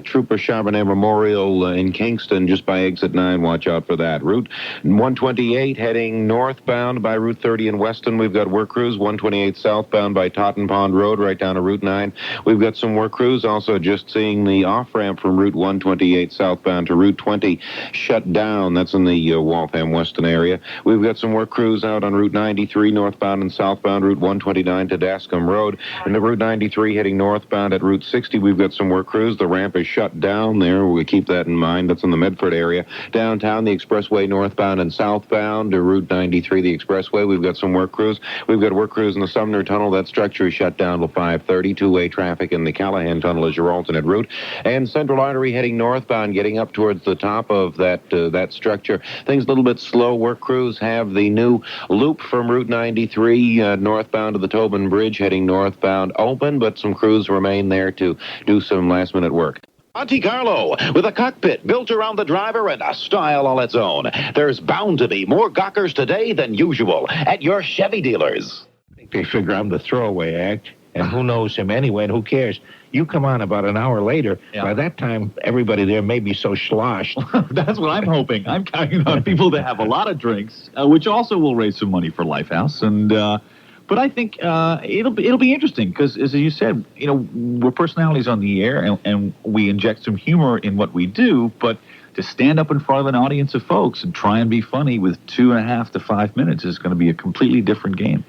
Trooper Charbonnet Memorial in Kingston, just by exit 9. Watch out for that. Route 128 heading northbound by Route 30 in Weston. We've got work crews. 128 southbound by Totten Pond Road, right down to Route 9. We've got some work crews. Also, just seeing the off-ramp from Route 128 southbound to Route 20 shut down. That's in the Waltham Weston area. We've got some work crews out on Route 93 northbound and southbound, Route 129 to Dask Lipscomb Road. And the Route 93 heading northbound at Route 60, we've got some work crews. The ramp is shut down there. We keep that in mind. That's in the Medford area. Downtown, the expressway northbound and southbound to Route 93, the expressway, we've got some work crews. We've got work crews in the Sumner Tunnel. That structure is shut down till 5:30. Two-way traffic in the Callahan Tunnel is your alternate route. And Central Artery heading northbound, getting up towards the top of that structure. Things a little bit slow. Work crews have the new loop from Route 93 northbound to the Tobin Bridge heading northbound open, but some crews remain there to do some last-minute work. Monte Carlo, with a cockpit built around the driver and a style all its own. There's bound to be more gawkers today than usual at your Chevy dealers. They figure I'm the throwaway act, and who knows him anyway, and who cares? You come on about an hour later. Yeah. By that time, everybody there may be so sloshed. That's what I'm hoping. I'm counting on people to have a lot of drinks, which also will raise some money for Lifehouse. And but I think it'll be interesting because, as you said, we're personalities on the air, and we inject some humor in what we do. But to stand up in front of an audience of folks and try and be funny with 2.5 to 5 minutes is going to be a completely different game.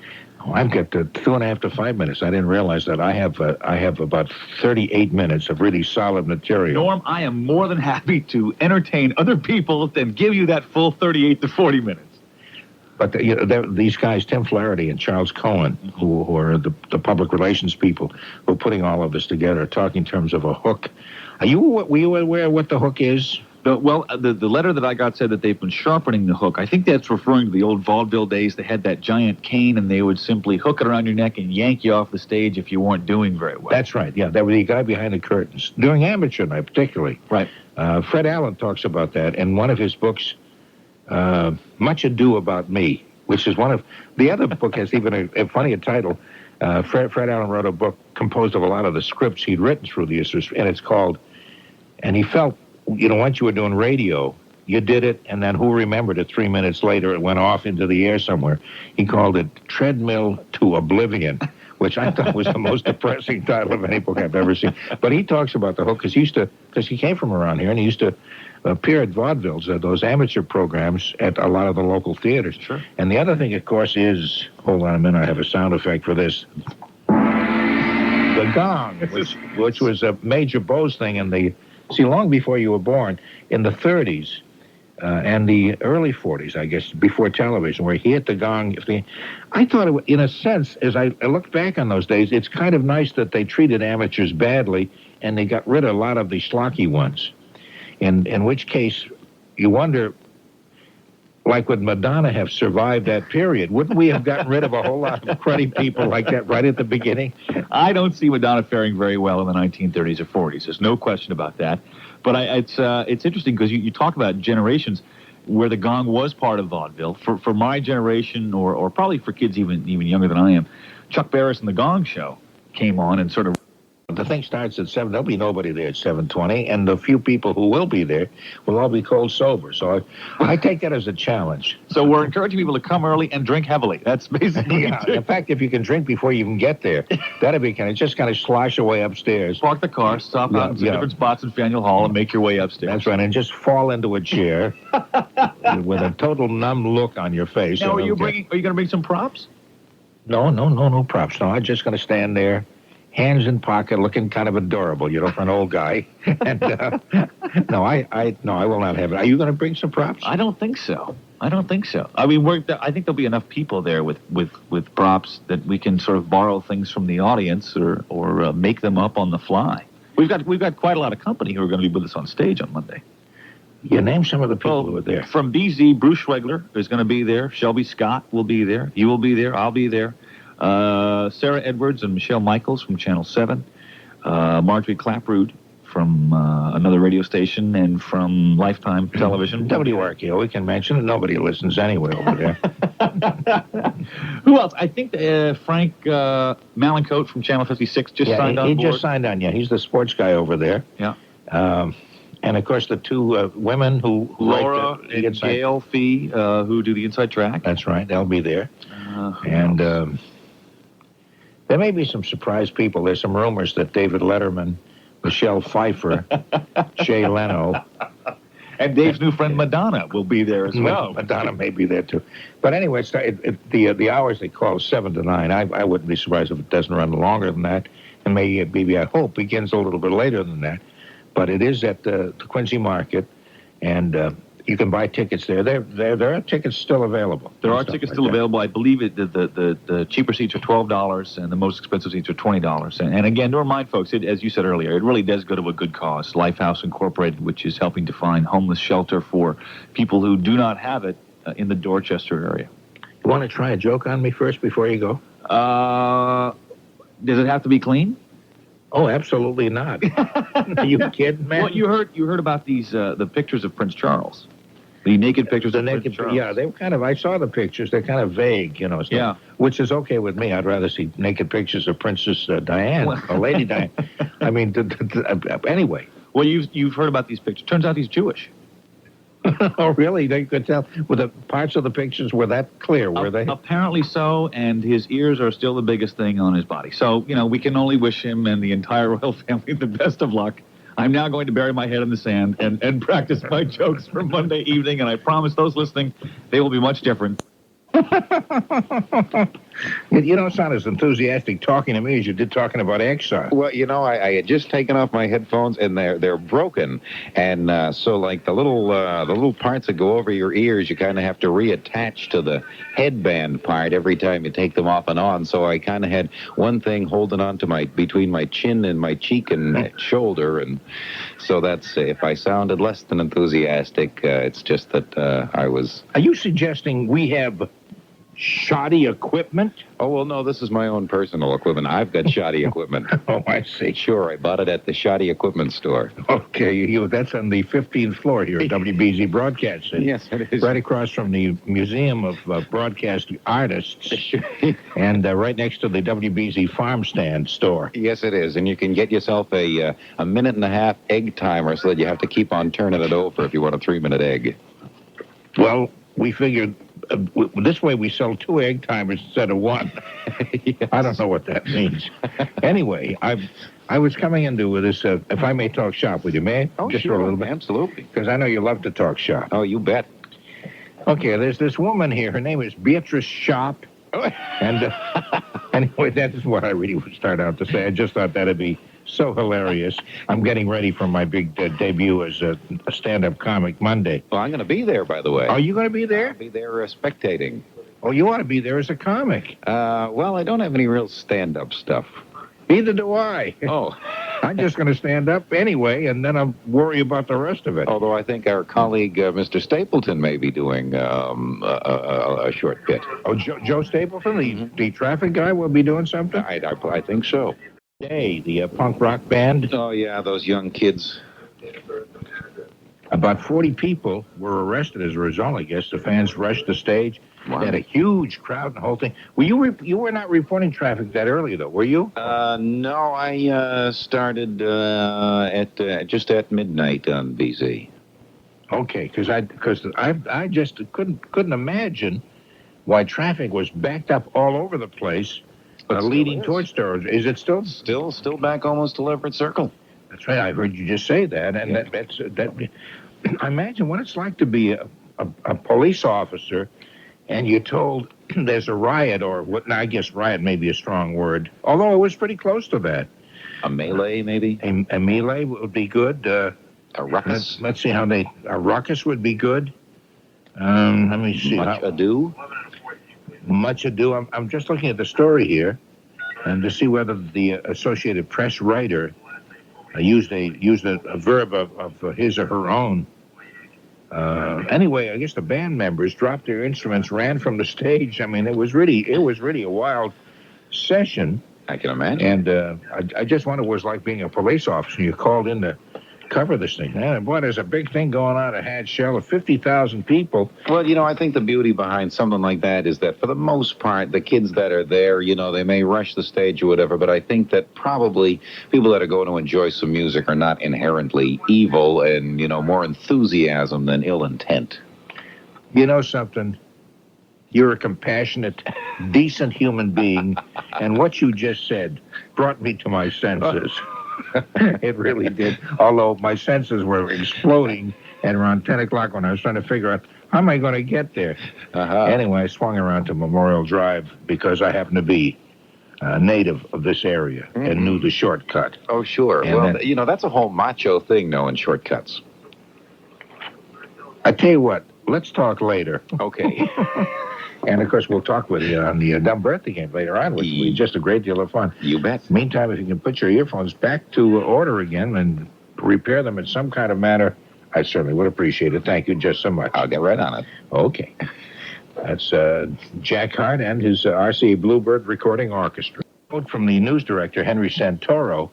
Oh, I've got 2.5 to 5 minutes. I didn't realize that. I have about 38 minutes of really solid material. Norm, I am more than happy to entertain other people and give you that full 38 to 40 minutes. But these guys, Tim Flaherty and Charles Cohen, who are the public relations people who are putting all of this together, talking in terms of a hook. Were you aware of what the hook is? The letter that I got said that they've been sharpening the hook. I think that's referring to the old vaudeville days. They had that giant cane, and they would simply hook it around your neck and yank you off the stage if you weren't doing very well. That's right. Yeah, that was the guy behind the curtains. During amateur night, particularly. Right. Fred Allen talks about that in one of his books, Much Ado About Me, which is one of... The other book has even a funnier title. Fred Allen wrote a book composed of a lot of the scripts he'd written through the years, and it's called... And he felt... once you were doing radio, you did it, and then who remembered it 3 minutes later, it went off into the air somewhere. He called it Treadmill to Oblivion, which I thought was the most depressing title of any book I've ever seen. But he talks about the hook, because he came from around here, and he used to appear at vaudevilles, those amateur programs at a lot of the local theaters. Sure. And the other thing, of course, is, hold on a minute, I have a sound effect for this. The gong, which was a Major Bose thing in the... See, long before you were born, in the 30s and the early 40s, I guess, before television, where he hit the gong. I thought, in a sense, as I look back on those days, it's kind of nice that they treated amateurs badly and they got rid of a lot of the schlocky ones. In which case, you wonder, like, would Madonna have survived that period? Wouldn't we have gotten rid of a whole lot of cruddy people like that right at the beginning? I don't see Madonna faring very well in the 1930s or 40s. There's no question about that. But it's interesting because you talk about generations where the gong was part of vaudeville. For my generation, or probably for kids even younger than I am, Chuck Barris and the Gong Show came on and sort of... The thing starts at 7. There'll be nobody there at 7:20, and the few people who will be there will all be cold sober. So I take that as a challenge. So we're encouraging people to come early and drink heavily. That's basically it. In fact, if you can drink before you even get there, that'd be kind of slosh away upstairs. Park the car, stop out in different spots in Faneuil Hall, and make your way upstairs. That's right, and just fall into a chair with a total numb look on your face. Now, are you going to bring some props? No props. No, I'm just going to stand there, hands in pocket, looking kind of adorable, for an old guy. And no, I will not have it. Are you going to bring some props? I don't think so. I mean, I think there'll be enough people there with props that we can sort of borrow things from the audience or make them up on the fly. We've got quite a lot of company who are going to be with us on stage on Monday. You name some of the people who are there. From BZ, Bruce Schwegler is going to be there. Shelby Scott will be there. You will be there. I'll be there. Sarah Edwards and Michelle Michaels from Channel 7, Marjorie Claprud from another radio station and from Lifetime Television. WRKO, we can mention it. Nobody listens anyway over there. Who else? I think Frank Malencote from Channel 56 just signed on board. He just signed on, He's the sports guy over there. Yeah. And, of course, the two women who... Laura and Gail Fee, who do the Inside Track. That's right. They'll be there. And there may be some surprise people. There's some rumors that David Letterman, Michelle Pfeiffer, Jay Leno, And Dave's new friend Madonna will be there as well. Madonna may be there too. But anyway, the hours they call is 7 to 9. I wouldn't be surprised if it doesn't run longer than that. And maybe I hope begins a little bit later than that. But it is at the Quincy Market, and you can buy tickets there. There are tickets still available. There are tickets still available. I believe the cheaper seats are $12, and the most expensive seats are $20. And again, to remind folks, as you said earlier, it really does go to a good cause. Lifehouse Incorporated, which is helping to find homeless shelter for people who do not have it in the Dorchester area. You want to try a joke on me first before you go? Does it have to be clean? Oh, absolutely not. Are you kidding, man? Well, you heard about these the pictures of Prince Charles. The naked pictures of Prince Charles. Yeah, they were kind of, I saw the pictures. They're kind of vague, you know. So, yeah. Which is okay with me. I'd rather see naked pictures of Princess Diane or Lady Diane. I mean, anyway. Well, you've heard about these pictures. Turns out he's Jewish. Oh, really? They could tell. Were the parts of the pictures were that clear, were they? Apparently so, and his ears are still the biggest thing on his body. So, we can only wish him and the entire royal family the best of luck. I'm now going to bury my head in the sand and practice my jokes for Monday evening, and I promise those listening, they will be much different. You don't sound as enthusiastic talking to me as you did talking about Exxon. Well, I had just taken off my headphones, and they're broken, and so like the little parts that go over your ears, you kind of have to reattach to the headband part every time you take them off and on. So I kind of had one thing holding on to between my chin and my cheek and shoulder, and so that's if I sounded less than enthusiastic, it's just that I was. Are you suggesting we have shoddy equipment? Oh, well, no, this is my own personal equipment. I've got shoddy equipment. Oh, I see. Sure, I bought it at the shoddy equipment store. Okay, that's on the 15th floor here at WBZ Broadcasting. Yes, it is. Right across from the Museum of Broadcast Artists. And right next to the WBZ Farm Stand store. Yes, it is. And you can get yourself a minute-and-a-half egg timer so that you have to keep on turning it over if you want a 3-minute egg. Well, we figured this way we sell 2 egg timers instead of 1. Yes. I don't know what that means. Anyway, I was coming into this, if I may talk shop with you, may I? Oh, just sure, for a little bit? Absolutely. Because I know you love to talk shop. Oh, you bet. Okay, there's this woman here. Her name is Beatrice Shop. And anyway, that is what I really would start out to say. I just thought that'd be so hilarious. I'm getting ready for my big debut as a stand-up comic Monday. Well, I'm going to be there, by the way. Are you going to be there? I'll be there spectating. Oh, you ought to be there as a comic. Well, I don't have any real stand-up stuff. Neither do I. Oh. I'm just going to stand up anyway, and then I'll worry about the rest of it. Although I think our colleague, Mr. Stapleton, may be doing a short bit. Oh, Joe Stapleton, the traffic guy, will be doing something? I think so. Day, the punk rock band. Oh, yeah, those young kids. About 40 people were arrested as a result, I guess. The fans rushed the stage. Wow. They had a huge crowd and the whole thing. You were not reporting traffic that early, though, were you? No, I started just at midnight on BZ. Okay, because I just couldn't imagine why traffic was backed up all over the place, leading towards stores. Is it still? Still back almost to Everett Circle. That's right. I heard you just say that, and yeah. that. I imagine what it's like to be a police officer, and you're told there's a riot, or what? Now, I guess riot may be a strong word, although it was pretty close to that. A melee, maybe. A melee would be good. A ruckus. Let's see how a ruckus would be good. Let me see. Much ado. Much ado. I'm just looking at the story here, and to see whether the Associated Press writer used a verb of his or her own. Anyway, I guess the band members dropped their instruments, ran from the stage. I mean, it was really a wild session. I can imagine. And I just wonder what it was like being a police officer. You called in to cover this thing. Man, boy, there's a big thing going on at Hatch Shell of 50,000 people. Well, I think the beauty behind something like that is that for the most part, the kids that are there, they may rush the stage or whatever, but I think that probably people that are going to enjoy some music are not inherently evil and, more enthusiasm than ill intent. You know something? You're a compassionate, decent human being, and what you just said brought me to my senses. It really did. Although my senses were exploding at around 10 o'clock when I was trying to figure out how am I going to get there. Anyway, I swung around to Memorial Drive because I happen to be a native of this area and knew the shortcut. Oh, sure. And well, then- that's a whole macho thing, knowing shortcuts. I tell you what, let's talk later. Okay. And, of course, we'll talk with you on the dumb birthday game later on, which will be just a great deal of fun. You bet. Meantime, if you can put your earphones back to order again and repair them in some kind of manner, I certainly would appreciate it. Thank you just so much. I'll get right on it. Okay. That's Jack Hart and his RCA Bluebird Recording Orchestra. Quote from the news director, Henry Santoro,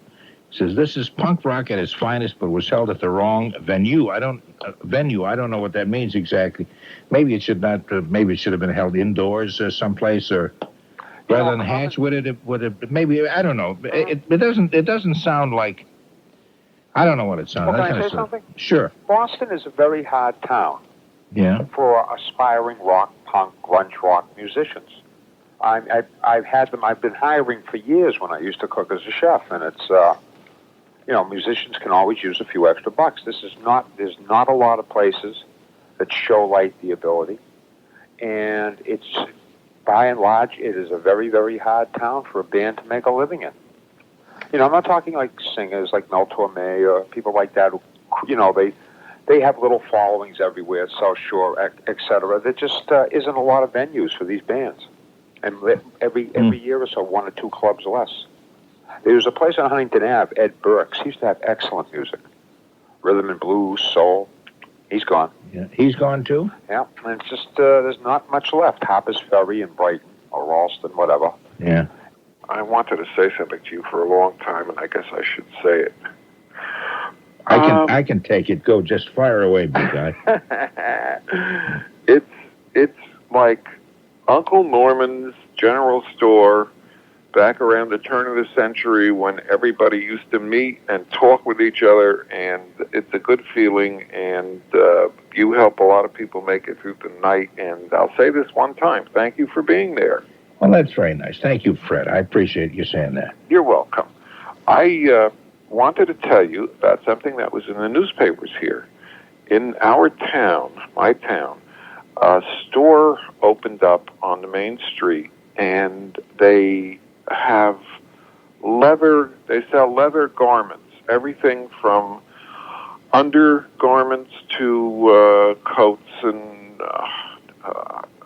says, "This is punk rock at its finest, but was held at the wrong venue." I don't know what that means exactly. Maybe it should not. Maybe it should have been held indoors someplace, or rather than Hatch. Would it? Maybe I don't know. It doesn't sound like. I don't know what it sounds. Well, like. can I say something? Sure. Boston is a very hard town for aspiring rock, punk, grunge rock musicians. I've been hiring for years when I used to cook as a chef, and it's musicians can always use a few extra bucks. There's not a lot of places that show like the ability, and it's by and large it is a very, very hard town for a band to make a living in. I'm not talking like singers like Mel Torme or people like that who, they have little followings everywhere, South Shore, et cetera. There just isn't a lot of venues for these bands. And every year or so, one or two clubs less. There was a place on Huntington Ave, Ed Burke's. He used to have excellent music. Rhythm and blues, soul. He's gone. Yeah, he's gone too? Yeah, and it's just, there's not much left. Harper's Ferry in Brighton or Ralston, whatever. Yeah. I wanted to say something to you for a long time, and I guess I should say it. I can take it. Go, just fire away, big guy. It's like Uncle Norman's general store back around the turn of the century when everybody used to meet and talk with each other, and it's a good feeling, and you help a lot of people make it through the night, and I'll say this one time, thank you for being there. Well, that's very nice. Thank you, Fred. I appreciate you saying that. You're welcome. I wanted to tell you about something that was in the newspapers here. In our town, my town, a store opened up on the main street, and they have they sell leather garments, everything from undergarments to coats and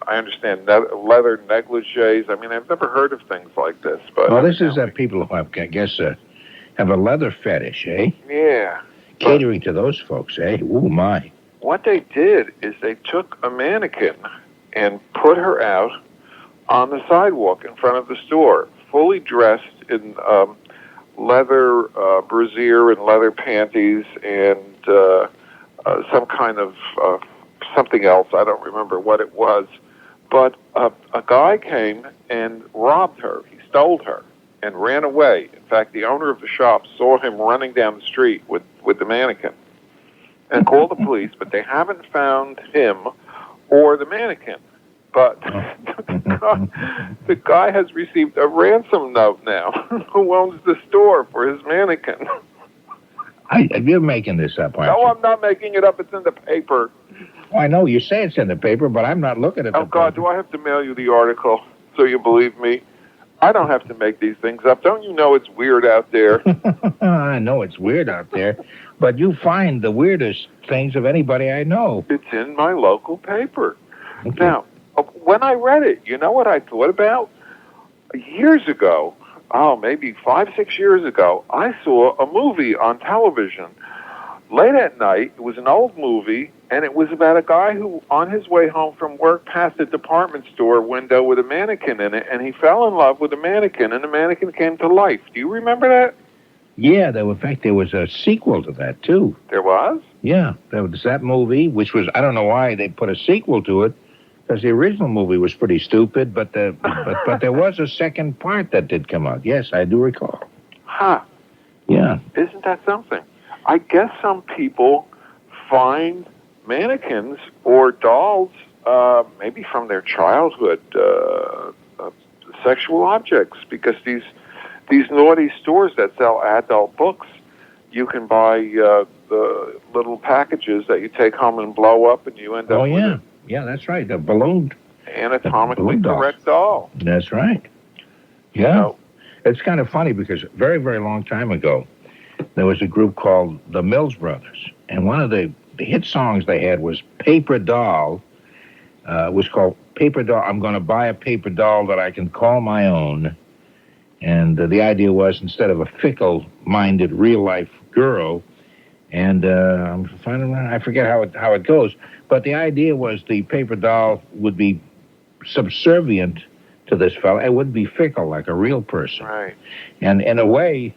I understand leather negligees. I mean, I've never heard of things like this, but well, this is people who have, I guess, have a leather fetish, eh? Yeah. Catering to those folks, eh? Ooh, my. What they did is they took a mannequin and put her out on the sidewalk in front of the store, fully dressed in leather brassiere and leather panties and some kind of something else. I don't remember what it was. But a guy came and robbed her. He stole her and ran away. In fact, the owner of the shop saw him running down the street with the mannequin and called the police, but they haven't found him or the mannequin. But the guy has received a ransom note now. Who owns the store for his mannequin? You're making this up, aren't you? No, I'm not making it up. It's in the paper. Well, I know you say it's in the paper, but I'm not looking at the paper. Oh, God, do I have to mail you the article so you believe me? I don't have to make these things up. Don't you know it's weird out there? I know it's weird out there, but you find the weirdest things of anybody I know. It's in my local paper. Okay. Now, when I read it, you know what I thought about? Years ago, maybe 5-6 years ago, I saw a movie on television. Late at night, it was an old movie, and it was about a guy who, on his way home from work, passed a department store window with a mannequin in it, and he fell in love with the mannequin, and the mannequin came to life. Do you remember that? Yeah, in fact, there was a sequel to that, too. There was? Yeah, there was that movie, which was, I don't know why they put a sequel to it, because the original movie was pretty stupid, but there was a second part that did come out. Yes, I do recall. Huh. Yeah. Isn't that something? I guess some people find mannequins or dolls, maybe from their childhood, sexual objects, because these naughty stores that sell adult books, you can buy the little packages that you take home and blow up, and you end up with an Yeah, that's right. The balloon. anatomically balloon correct doll. That's right. Yeah. It's kind of funny because very, very long time ago, there was a group called the Mills Brothers. And one of the hit songs they had was Paper Doll. It was called Paper Doll. I'm going to buy a paper doll that I can call my own. And the idea was instead of a fickle-minded real-life girl, and I forget how it goes, but the idea was the paper doll would be subservient to this fella. It wouldn't be fickle like a real person. Right. And in a way,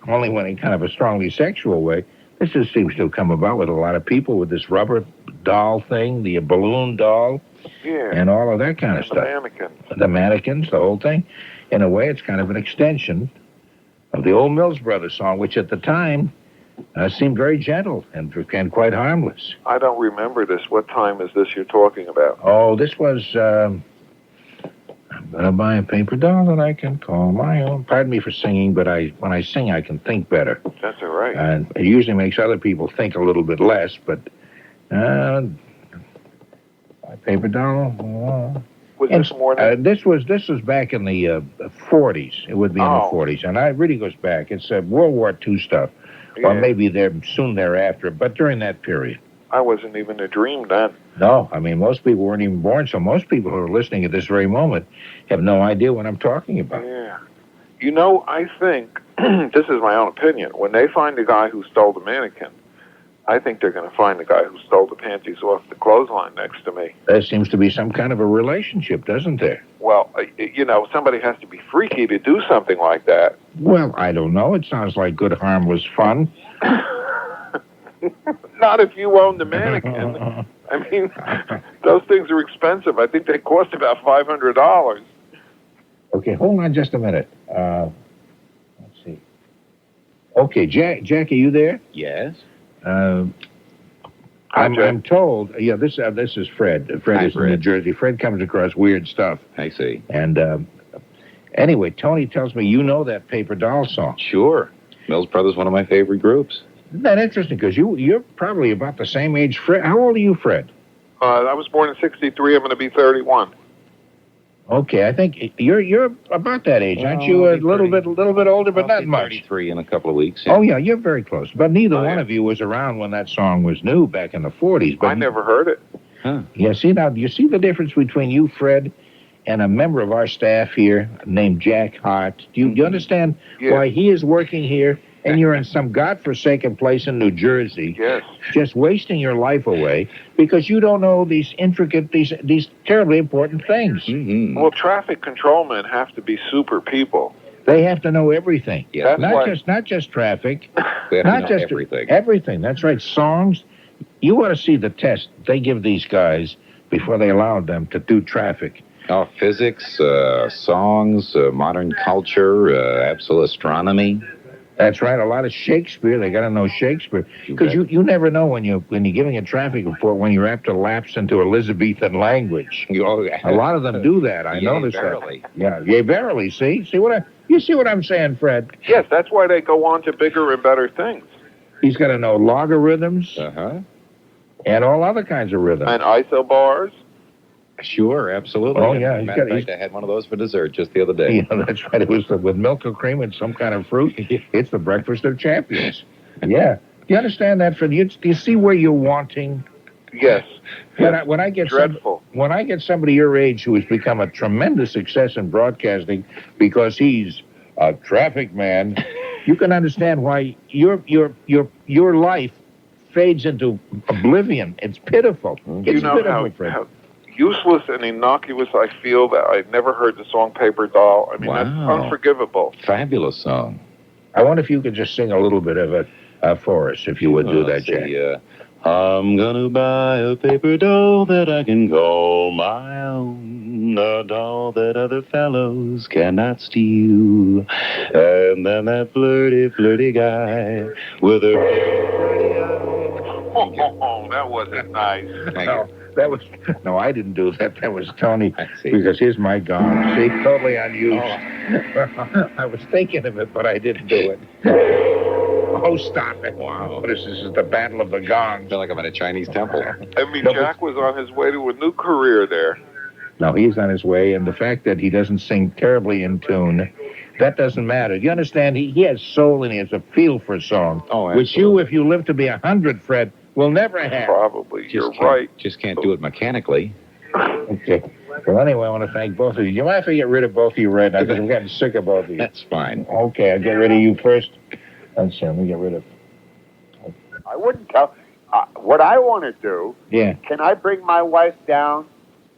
only when in kind of a strongly sexual way, this just seems to have come about with a lot of people with this rubber doll thing, the balloon doll, and all of that kind of stuff. The mannequins, the whole thing. In a way, it's kind of an extension of the old Mills Brothers song, which at the time seemed very gentle and quite harmless. I don't remember this. What time is this you're talking about? Oh, this was, I'm going to buy a paper doll that I can call my own. Pardon me for singing, but when I sing, I can think better. That's all right. And it usually makes other people think a little bit less, but my paper doll. Was this more than... this was back in the 40s. It would be in the 40s, and it really goes back. It's World War II stuff, or maybe soon thereafter, but during that period. I wasn't even a dream then. No, I mean, most people weren't even born, so most people who are listening at this very moment have no idea what I'm talking about. Yeah. You know, I think, this is my own opinion, when they find the guy who stole the mannequin, I think they're going to find the guy who stole the panties off the clothesline next to me. There seems to be some kind of a relationship, doesn't there? Well, you know, somebody has to be freaky to do something like that. Well, I don't know. It sounds like good, harmless fun. Not if you own the mannequin. I mean, those things are expensive. I think they cost about $500. Okay, hold on just a minute. Let's see. Okay, Jack, are you there? Yes. I'm told. Yeah, this is Fred. Fred is in New Jersey. Fred comes across weird stuff. I see. And anyway, Tony tells me you know that paper doll song. Sure. Mills Brothers, one of my favorite groups. Isn't that interesting? Because you're probably about the same age, Fred. How old are you, Fred? I was born in '63. I'm going to be 31. Okay, I think you're about that age, aren't you? A little bit older, but not much. 33 in a couple of weeks. Yeah. Oh yeah, you're very close. But neither one of you was around when that song was new back in the 40s. But I never heard it. Huh. Yeah, see now, you see the difference between you, Fred, and a member of our staff here named Jack Hart. Do you understand why he is working here and you're in some godforsaken place in New Jersey, just wasting your life away because you don't know these intricate, these terribly important things? Mm-hmm. Well, traffic controlmen have to be super people. They have to know everything. Yeah, not just traffic. They have not to know just everything. Everything. That's right. Songs. You ought to see the test they give these guys before they allow them to do traffic. Oh, physics, songs, modern culture, absolute astronomy. That's right. A lot of Shakespeare. They got to know Shakespeare because you never know when you're giving a traffic report when you're apt to lapse into Elizabethan language. A lot of them do that. I noticed verily. that. Yeah, verily. See you see what I'm saying, Fred? Yes, that's why they go on to bigger and better things. He's got to know logarithms. And all other kinds of rhythms. And isobars. Sure, absolutely. Oh, yeah. Matter of fact, I had one of those for dessert just the other day. Yeah, that's right. It was with milk or cream and some kind of fruit. It's the breakfast of champions. Yeah. Do you understand that, Fred? Do you see where you're wanting? Yes. When I get somebody your age who has become a tremendous success in broadcasting because he's a traffic man, you can understand why your life fades into oblivion. It's pitiful. It's pitiful, Fred. How useless and innocuous I feel that I never heard the song Paper Doll. I mean, that's unforgivable. Fabulous song. I wonder if you could just sing a little bit of it for us, if you would do that, Jack. I'm gonna buy a paper doll that I can call my own, a doll that other fellows cannot steal. And then that flirty guy with a... Oh, that wasn't nice. No, I didn't do that. That was Tony, because here's my gong. See, totally unused. I was thinking of it, but I didn't do it. Oh, stop it. Wow. This is the Battle of the Gongs. I feel like I'm at a Chinese temple. I mean, Jack was on his way to a new career there. No, he's on his way, and the fact that he doesn't sing terribly in tune, that doesn't matter. You understand? He has soul and he has a feel for a song, which you, if you live to be 100, Fred, will never have. Probably. You're right. Just can't do it mechanically. Okay. Well, anyway, I want to thank both of you. You mind if I get rid of both of you right now? Because I'm getting sick of both of you. That's fine. Okay, I'll get rid of you first. Let's see, let me get rid of... I wouldn't tell... what I want to do... Yeah. Can I bring my wife down?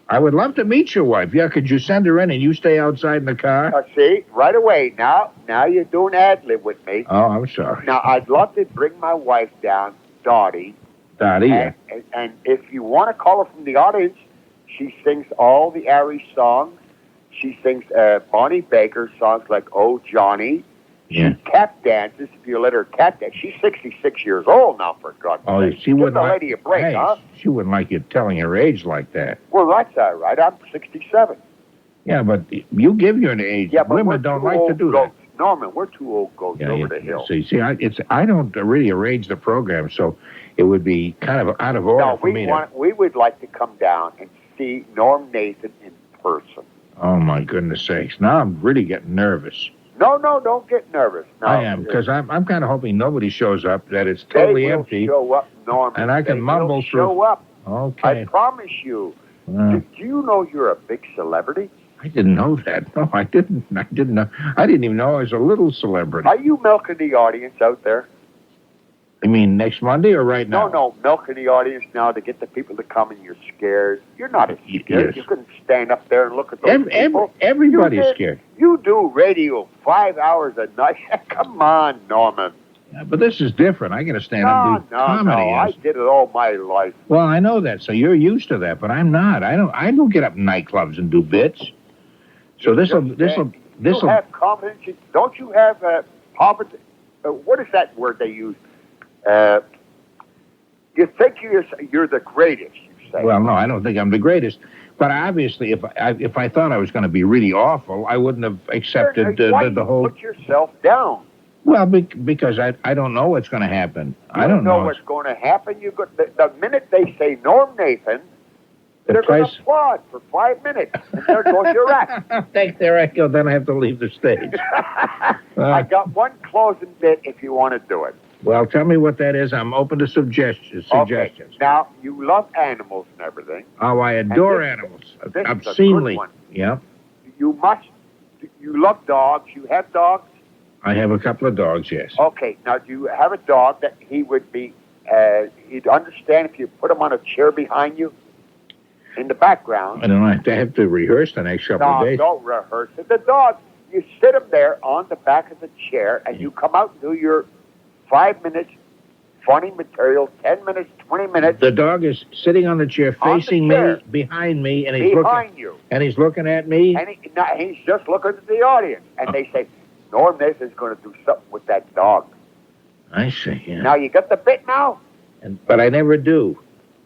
I would love to meet your wife. Yeah, could you send her in and you stay outside in the car? See, right away. Now you're doing ad-lib with me. Oh, I'm sorry. Now, I'd love to bring my wife down, Dottie. Dottie, yeah. And if you want to call her from the audience, she sings all the Irish songs. She sings Bonnie Baker songs like Oh, Johnny. Yeah. She tap dances if you let her tap dance. She's 66 years old now, for God's sake. She wouldn't Give the like... lady a break, hey, huh? She wouldn't like you telling her age like that. Well, that's all right. I'm 67. Yeah, but you give your age. Yeah, but women don't like to do that. Norman, we're too old goats over the hill. See, I don't really arrange the program, so it would be kind of out of order for me to... we would like to come down and see Norm Nathan in person. Oh, my goodness sakes. Now I'm really getting nervous. No, don't get nervous. No, I am, because I'm kind of hoping nobody shows up, that it's totally empty. They will show up, Norman. And I can mumble through... show up. Okay. I promise you. Do you know you're a big celebrity? I didn't know that. No, I didn't know. I didn't even know I was a little celebrity. Are you milking the audience out there? You mean next Monday or right now? No, milking the audience now to get the people to come and you're scared. You're not scared. Yes. You couldn't stand up there and look at those people. Everybody's scared. You do radio 5 hours a night. Come on, Norman. Yeah, but this is different. I got to stand up and do comedy. No, I did it all my life. Well, I know that, so you're used to that, but I'm not. I don't get up in nightclubs and do bits. So this'll have confidence. Don't you have poverty? What is that word they use? You think you're the greatest, you say. Well, no, I don't think I'm the greatest. But obviously, if I thought I was going to be really awful, I wouldn't have accepted the whole... Put yourself down. Well, because I don't know what's going to happen. I don't know what's going to happen. The minute they say Norm Nathan, they're going to applaud for 5 minutes. And there goes your act. There I go. Then I have to leave the stage. I got one closing bit if you want to do it. Well, tell me what that is. I'm open to suggestions. Okay. Now, you love animals and everything. Oh, I adore animals. Obscenely. Yeah. You love dogs. You have dogs? I have a couple of dogs, yes. Okay. Now, do you have a dog that he would be, he'd understand if you put him on a chair behind you in the background? I don't know. I have to rehearse the next couple of days. No, don't rehearse it. The dog, you sit him there on the back of the chair, and you come out and do your 5 minutes, funny material, 10 minutes, 20 minutes. The dog is sitting on the chair, facing me, behind me, and he's behind you. And he's looking at me. And he's just looking at the audience. And they say, Norm Nathan's going to do something with that dog. I see, yeah. Now, you got the bit now? But I never do.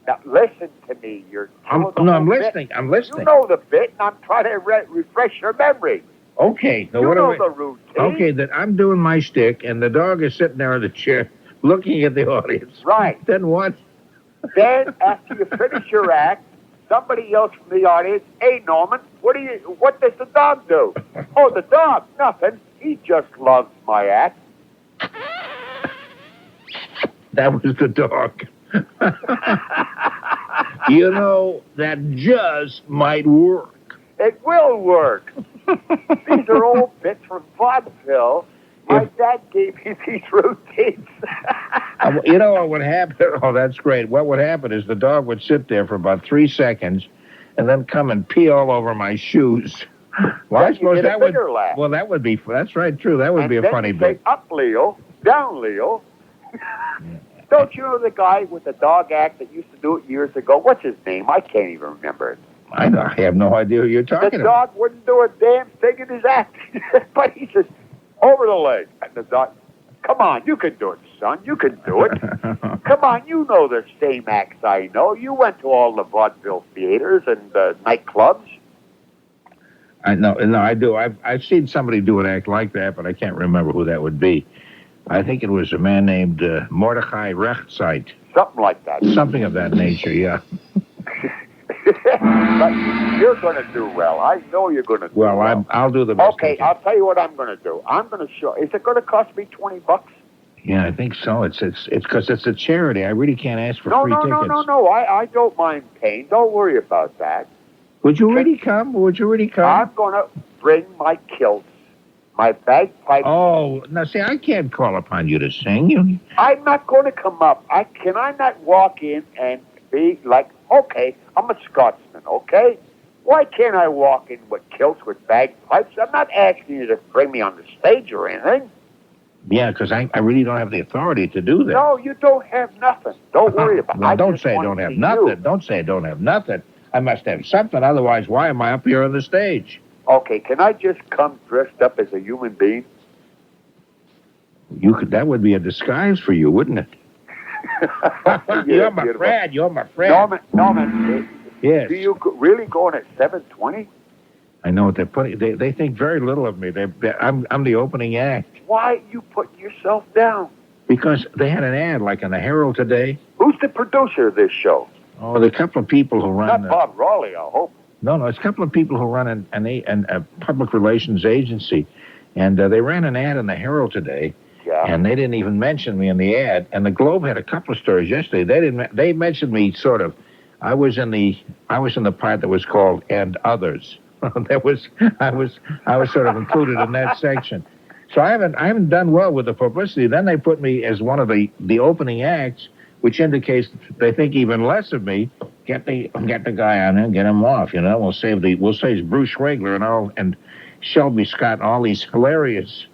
Now, listen to me. I'm listening. I'm listening. You know the bit, and I'm trying to refresh your memory. Okay. You know the routine. Okay, that I'm doing my shtick, and the dog is sitting there in the chair looking at the audience. Right. Then what? Then, after you finish your act, somebody yells from the audience, "Hey, Norman, what does the dog do?" "Oh, the dog, nothing. He just loves my act." That was the dog. You know, that just might work. It will work. These are old bits from vaudeville. My dad gave me these routines. You know what would happen? Oh, that's great. What would happen is the dog would sit there for about 3 seconds and then come and pee all over my shoes. Well, I suppose that would... laugh. Well, that would be... That's right, true. That would be a funny bit. Up, Leo. Down, Leo. Don't you know the guy with the dog act that used to do it years ago? What's his name? I can't even remember it. I have no idea who you're talking about. The dog wouldn't do a damn thing in his act. But he says, over the leg. And the dog, come on, you can do it, son. You can do it. Come on, you know the same acts I know. You went to all the vaudeville theaters and nightclubs. I know, I do. I've seen somebody do an act like that, but I can't remember who that would be. I think it was a man named Mordechai Rechtsite. Something like that. Something of that nature, yeah. But you're going to do well. I know you're going to do well. Well, I'll do the best. Okay, I'll tell you what I'm going to do. I'm going to show. Is it going to cost me $20? Yeah, I think so. It's because it's a charity. I really can't ask for free tickets. No. I don't mind paying. Don't worry about that. Would you really come? Would you really come? I'm going to bring my kilts, my bagpipes. Oh, now see, I can't call upon you to sing. I'm not going to come up. Can I not walk in and be like, okay, I'm a Scotsman, okay? Why can't I walk in with kilts, with bagpipes? I'm not asking you to bring me on the stage or anything. Yeah, because I really don't have the authority to do that. No, you don't have nothing. Don't worry about it. Well, don't say I don't have nothing. Don't say I don't have nothing. I must have something. Otherwise, why am I up here on the stage? Okay, can I just come dressed up as a human being? You could. That would be a disguise for you, wouldn't it? You're my friend. You're my friend. Norman. Yes. Do you really go in at 7:20? I know what they're putting. They think very little of me. I'm the opening act. Why you putting yourself down? Because they had an ad like in the Herald today. Who's the producer of this show? Oh, the couple of people who run. Not Bob Raleigh, I hope. No, it's a couple of people who run a public relations agency, and they ran an ad in the Herald today. Yeah. And they didn't even mention me in the ad. And the Globe had a couple of stories yesterday. They mentioned me sort of. I was in the part that was called "and others." I was sort of included in that section. So I haven't done well with the publicity. Then they put me as one of the opening acts, which indicates they think even less of me. Get the guy on there, get him off. We'll save Bruce Schwegler and Shelby Scott and all these hilarious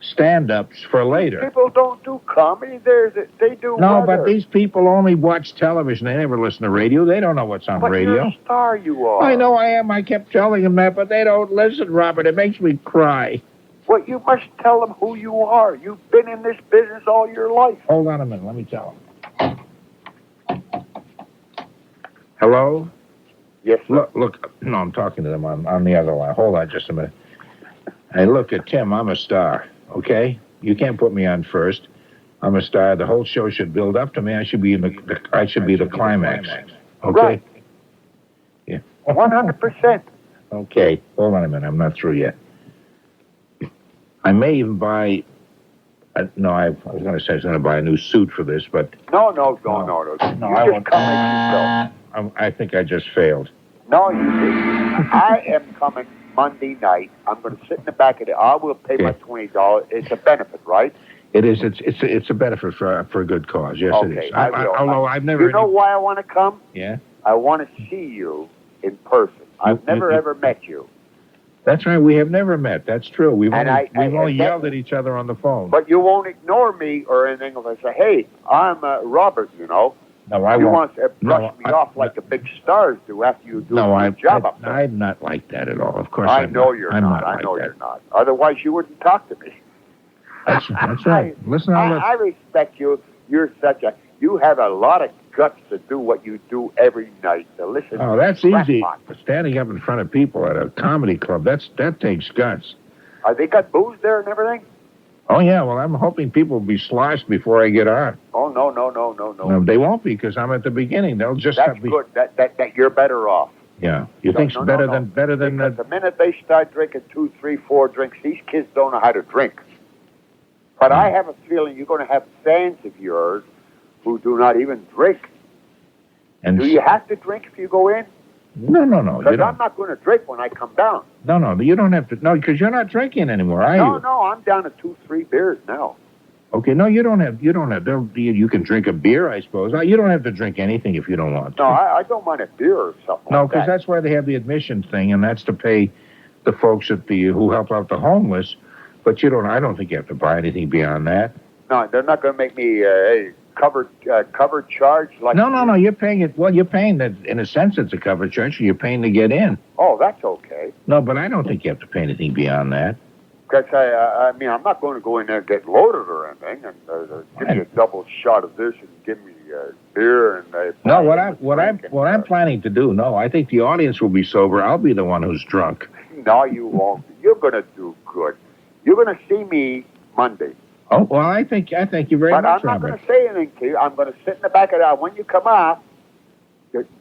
stand-ups for later. People don't do comedy. They do. No, but these people only watch television. They never listen to radio. They don't know what's on radio. You're a star, you are. I know I am. I kept telling them that, but they don't listen, Robert. It makes me cry. Well, you must tell them who you are. You've been in this business all your life. Hold on a minute. Let me tell them. Hello? Yes, sir. Look. No, I'm talking to them on the other line. Hold on just a minute. Hey, look at Tim. I'm a star. Okay? You can't put me on first. I'm a star. The whole show should build up to me. I should be the climax. Okay? Right. Yeah. 100%. Okay. Hold on a minute. I'm not through yet. I may even buy... no, I was going to say I was going to buy a new suit for this, but... No. No, I won't. Come as yourself. I think I just failed. No, you didn't. I am coming Monday night. I'm going to sit in the back of it. I will pay my $20. It's a benefit, right? It is. It's a benefit for a good cause. Yes, okay, it is. I will. Although I've never... You know why I want to come? Yeah? I want to see you in person. I've never ever met you. That's right. We have never met. That's true. We've only I yelled at each other on the phone. But you won't ignore me or anything if I say, hey, I'm Robert, No, I you won't. want to brush me off like the big stars do after you do a good job up there. I'm not like that at all. Of course I know you're not. I know you're not. Otherwise, you wouldn't talk to me. That's right. Listen, I respect you. You're you have a lot of guts to do what you do every night. To listen. Oh, that's easy. Standing up in front of people at a comedy club, that takes guts. They got booze there and everything? Oh, yeah. Well, I'm hoping people will be sloshed before I get on. Oh, no. They won't be because I'm at the beginning. They'll just That's good. That you're better off. Yeah. You think it's better than because the minute they start drinking 2, 3, 4 drinks, these kids don't know how to drink. But I have a feeling you're going to have fans of yours who do not even drink. And do you have to drink if you go in? No. Because I'm not going to drink when I come down. No, you don't have to. No, because you're not drinking anymore, are you? No, I'm down to 2, 3 beers now. Okay, no, you don't have. You can drink a beer, I suppose. You don't have to drink anything if you don't want to. No, I don't mind a beer or something. No, because that's why they have the admission thing, and that's to pay the folks who help out the homeless. But I don't think you have to buy anything beyond that. No, they're not going to make me covered charge like. No, you're paying it. Well, you're paying that in a sense. It's a covered charge. So you're paying to get in. Oh, that's okay. No, but I don't think you have to pay anything beyond that. Because I mean, I'm not going to go in there and get loaded or anything, and give me a double shot of this and give me beer and. No, what I'm planning to do. No, I think the audience will be sober. I'll be the one who's drunk. No, you won't. You're going to do good. You're going to see me Monday. Oh, well, I thank you very But much, I'm not Robert. going to say anything to you. I'm going to sit in the back of the when you come out,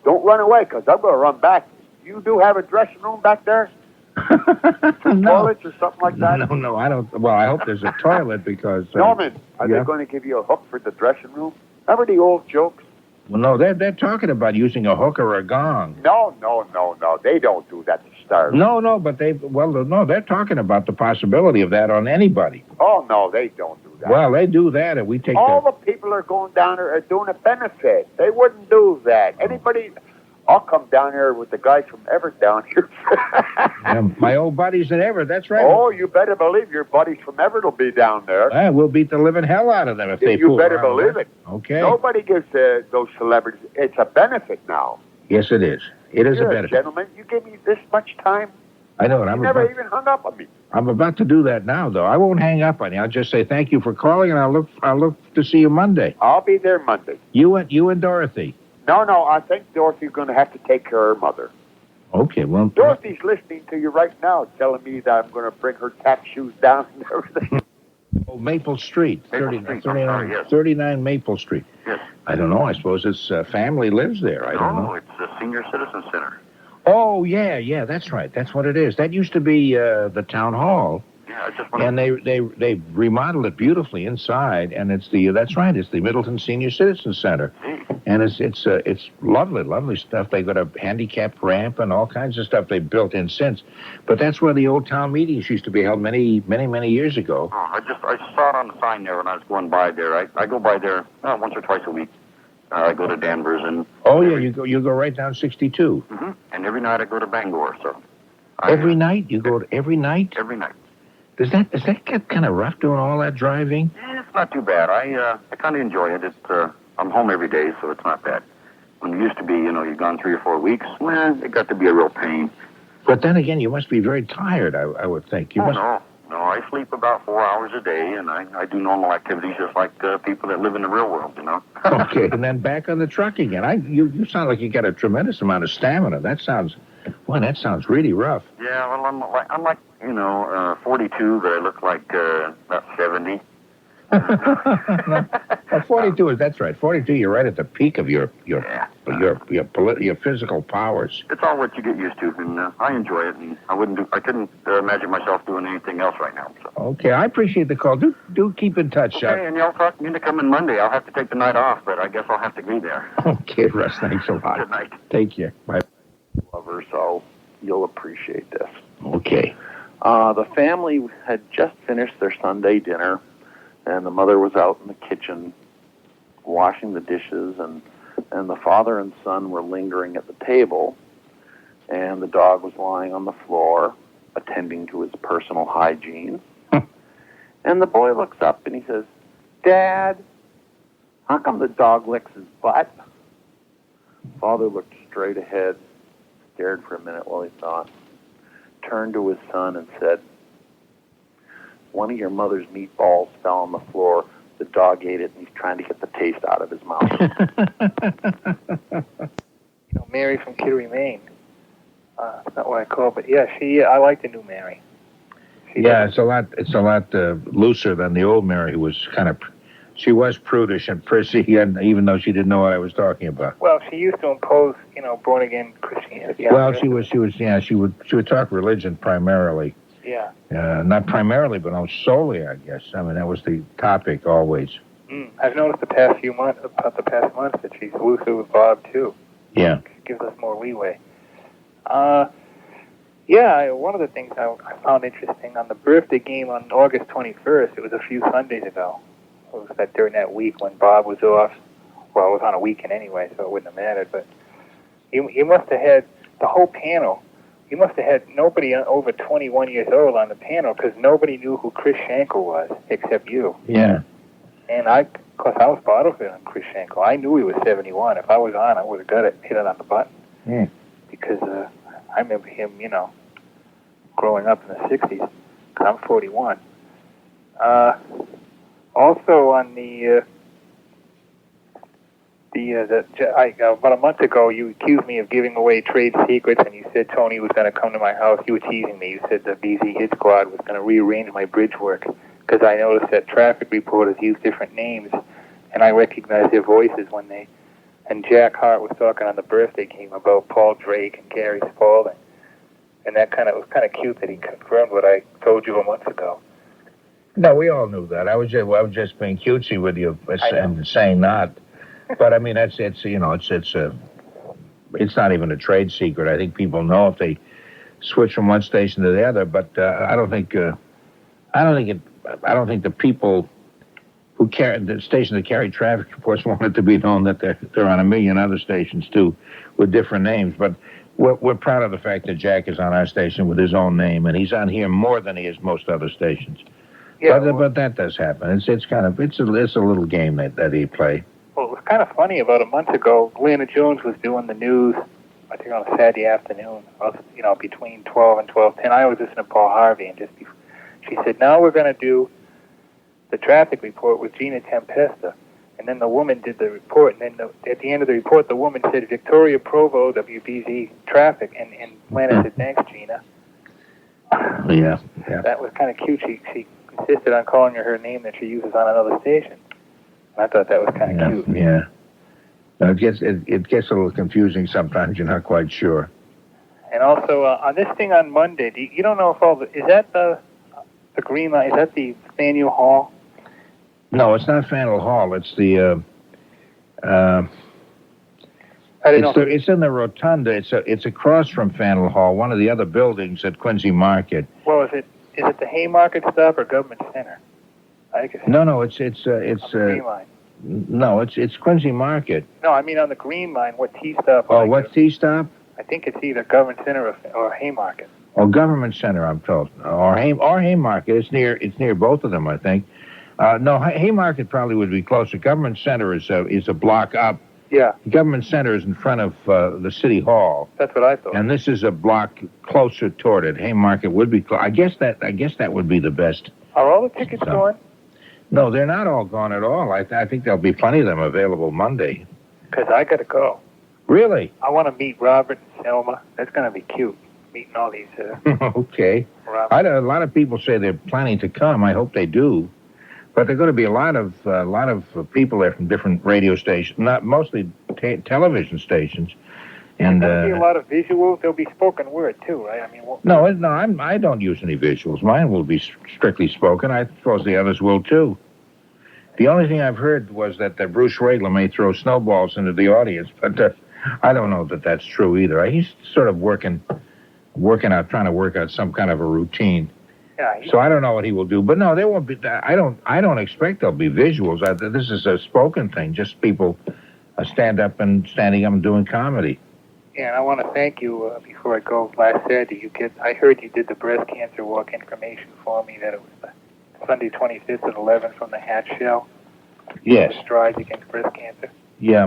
don't run away, because I'm going to run back. You do have a dressing room back there? Toilets or something like that? No, I don't. Well, I hope there's a toilet because... Norman, are they going to give you a hook for the dressing room? Remember the old jokes? Well, no, they're talking about using a hook or a gong. No. They don't do that to start. No, but they're talking about the possibility of that on anybody. Oh, no, they don't do that. Well, they do that, and we take all the people are going down there are doing a benefit. They wouldn't do that. Anybody... I'll come down here with the guys from Everett down here. My old buddies in Everett, that's right. Oh, you better believe your buddies from Everett will be down there. We'll beat the living hell out of them if they You fool better around believe with it. Okay. Nobody gives those celebrities. It's a benefit now. Yes, it is. It is You're a benefit. Gentlemen, you give me this much time. I know it. You never even hung up on me. I'm about to do that now, though. I won't hang up on you. I'll just say thank you for calling, and I'll look to see you Monday. I'll be there Monday. You and Dorothy. No, I think Dorothy's going to have to take care of her mother. Okay, well... Dorothy's listening to you right now, telling me that I'm going to bring her tap shoes down and everything. Oh, Maple Street. 39 Maple Street. Yes. I don't know. I suppose his family lives there. I don't know. No, it's the Senior Citizen Center. Oh, yeah, that's right. That's what it is. That used to be the town hall. Yeah, I just And they remodeled it beautifully inside, and it's the Middleton Senior Citizen Center, and it's lovely stuff. They got a handicapped ramp and all kinds of stuff they built in since, but that's where the old town meetings used to be held many years ago. Oh, I saw it on the sign there when I was going by there. I go by there once or twice a week. I go to Danvers and. Oh yeah, you go right down 62. Mm-hmm. And every night I go to Bangor. So. Every night you go every night. Every night. Does that get kind of rough doing all that driving? Yeah, it's not too bad. I kind of enjoy it. I'm home every day, so it's not bad. When it used to be, you've gone 3 or 4 weeks, it got to be a real pain. But then again, you must be very tired, I would think. No, I sleep about 4 hours a day, and I do normal activities just like people that live in the real world, Okay, and then back on the truck again. You sound like you got a tremendous amount of stamina. That sounds really rough. Yeah, well, I'm like 42, but I look like about 70. Well, 42 that's right. 42, you're right at the peak of your physical powers. It's all what you get used to, and I enjoy it, and I couldn't imagine myself doing anything else right now. So. Okay, I appreciate the call. Do keep in touch. Okay, and y'all talk me into coming Monday. I'll have to take the night off, but I guess I'll have to be there. Okay, Russ, thanks a lot. Good night. Take care. Bye. Lover, so you'll appreciate this. Okay. The family had just finished their Sunday dinner, and the mother was out in the kitchen washing the dishes, and the father and son were lingering at the table, and the dog was lying on the floor attending to his personal hygiene. And the boy looks up and he says, "Dad, how come the dog licks his butt?" Father looked straight ahead, stared for a minute while he thought, turned to his son and said, "One of your mother's meatballs fell on the floor. The dog ate it, and he's trying to get the taste out of his mouth." Mary from Kittery, Maine. That's not what I call, but yeah, I like the new Mary. It's a lot looser than the old Mary, who was she was prudish and prissy, and even though she didn't know what I was talking about. Well, she used to impose, born again Christianity. Well, she would talk religion primarily. Yeah. Not primarily, but solely, I guess. I mean, that was the topic always. I've noticed the past months that she's looser with Bob too. Yeah. She gives us more leeway. One of the things I found interesting on the birthday game on August 21st, it was a few Sundays ago. It was during that week when Bob was off. Well, it was on a weekend anyway, so it wouldn't have mattered. But you must have had the whole panel. You must have had nobody over 21 years old on the panel because nobody knew who Chris Schenkel was except you. Yeah. And I was part of it on Chris Schenkel. I knew he was 71. If I was on, I would have got it, hit it on the button. Yeah. Because I remember him, growing up in the 60s. Because I'm 41. Also on about a month ago, you accused me of giving away trade secrets, and you said Tony was going to come to my house. You were teasing me. You said the BZ Hit Squad was going to rearrange my bridge work because I noticed that traffic reporters use different names, and I recognize their voices when they. And Jack Hart was talking on the birthday game about Paul Drake and Gary Spalding, and that was kind of cute that he confirmed what I told you a month ago. No, we all knew that. I was just being cutesy with you and saying not. But I mean, it's not even a trade secret. I think people know if they switch from one station to the other. But I don't think the people who carry the stations that carry traffic reports want it to be known that they're on a million other stations too, with different names. But we're proud of the fact that Jack is on our station with his own name, and he's on here more than he is most other stations. Yeah, but that does happen. It's a little game that he play. Well, it was kind of funny. About a month ago, Lana Jones was doing the news, I think on a Saturday afternoon, between 12 and 12:10. I always listen to Paul Harvey, and she said, now we're going to do the traffic report with Gina Tempesta. And then the woman did the report, and then at the end of the report, the woman said, Victoria Provo, WBZ traffic, and Lana said, thanks, Gina. Yeah. That was kind of cute. She insisted on calling her name that she uses on another station. I thought that was kind of cute. Yeah. Now, it gets a little confusing sometimes. You're not quite sure. And also, on this thing on Monday, you don't know if is that the Green Line? Is that the Faneuil Hall? No, it's not Faneuil Hall. It's the. I don't know. It's in the Rotunda. It's across from Faneuil Hall, one of the other buildings at Quincy Market. Well, is it the Haymarket stop or Government Center? No, it's Green Line. No, it's Quincy Market. No, I mean on the Green Line. What T stop? Oh, what T stop? I think it's either Government Center or Haymarket. Oh, Government Center, I'm told, or Haymarket. It's near both of them, I think. No, Haymarket probably would be closer. Government Center is a block up. Yeah. Government Center is in front of the City Hall. That's what I thought. And this is a block closer toward it. Haymarket would be close. I guess that would be the best. Are all the tickets gone? No, they're not all gone at all. I think there'll be plenty of them available Monday. Because I got to go. Really? I want to meet Robert and Selma. That's going to be cute, meeting all these. Okay. A lot of people say they're planning to come. I hope they do. But there are going to be a lot of people there from different radio stations, not mostly television stations. And there'll be a lot of visuals. There'll be spoken word too, right? I mean, I don't use any visuals. Mine will be strictly spoken. I suppose the others will too. The only thing I've heard was that Bruce Regler may throw snowballs into the audience, but I don't know that that's true either. He's sort of trying to work out some kind of a routine. Yeah, so I don't know what he will do, but no, there won't be. I don't expect there'll be visuals. This is a spoken thing, just people standing up and doing comedy. Yeah, and I want to thank you before I go. Last Saturday, I heard you did the breast cancer walk information for me. That it was Sunday 25th at 11 from the Hatch Shell. Yes. Strides against breast cancer. Yeah,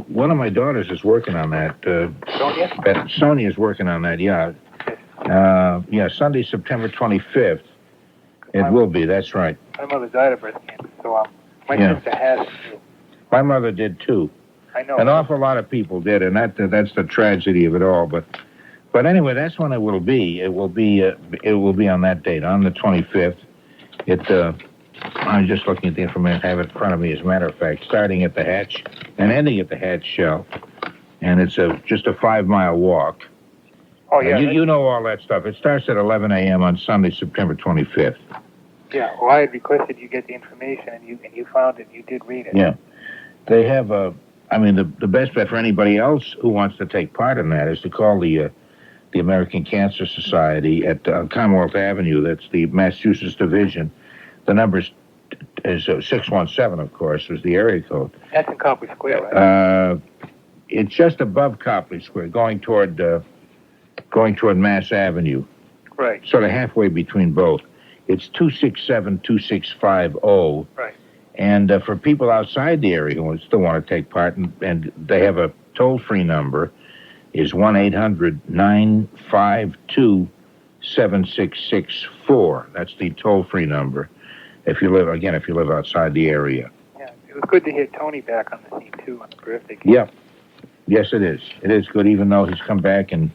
one of my daughters is working on that. Sonia? Sonia is working on that. Yeah. Sunday, September 25th. It will be. That's right. My mother died of breast cancer, so my sister has it too. My mother did too. I know. An awful lot of people did, and that's the tragedy of it all. But anyway, that's when it will be. It will be on that date, on the 25th. I'm just looking at the information. I have it in front of me. As a matter of fact, starting at the Hatch and ending at the Hatch Shell, and it's just a 5-mile walk. Oh yeah. You know all that stuff. It starts at 11 a.m. on Sunday, September 25th. Yeah. Well, I had requested you get the information, and you found it. You did read it. Yeah. They have the best bet for anybody else who wants to take part in that is to call the American Cancer Society at Commonwealth Avenue. That's the Massachusetts division. The number is 617, of course, is the area code. That's in Copley Square, right? It's just above Copley Square, going toward Mass Avenue. Right. Sort of halfway between both. It's 267-2650. Right. And for people outside the area who still want to take part, and they have a toll-free number, is 1-800-952-7664. That's the toll-free number. If you live outside the area. Yeah, it was good to hear Tony back on the scene too on the birthday game. Yeah. Yes, it is. It is good, even though he's come back and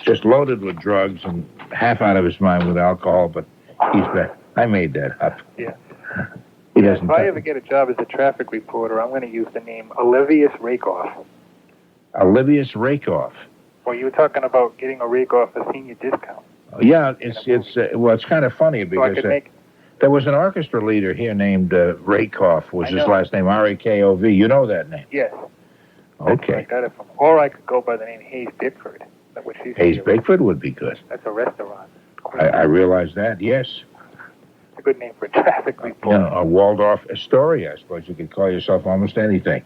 just loaded with drugs and half out of his mind with alcohol, but he's back. I made that up. Yeah. He Yeah, doesn't. if I ever get a job as a traffic reporter, I'm going to use the name Olivius Rakoff. Olivius Rakoff. Well, you were talking about getting a Rakoff a senior discount. Yeah, it's kind of funny because there was an orchestra leader here named Rakoff, was his last name, R-A-K-O-V. You know that name? Yes. Okay. I got it from. Or I could go by the name Hayes Bickford. Which is Hayes Bickford would be good. That's a restaurant. I realize that, yes. It's a good name for a traffic reporter. A Waldorf Astoria, I suppose you could call yourself almost anything.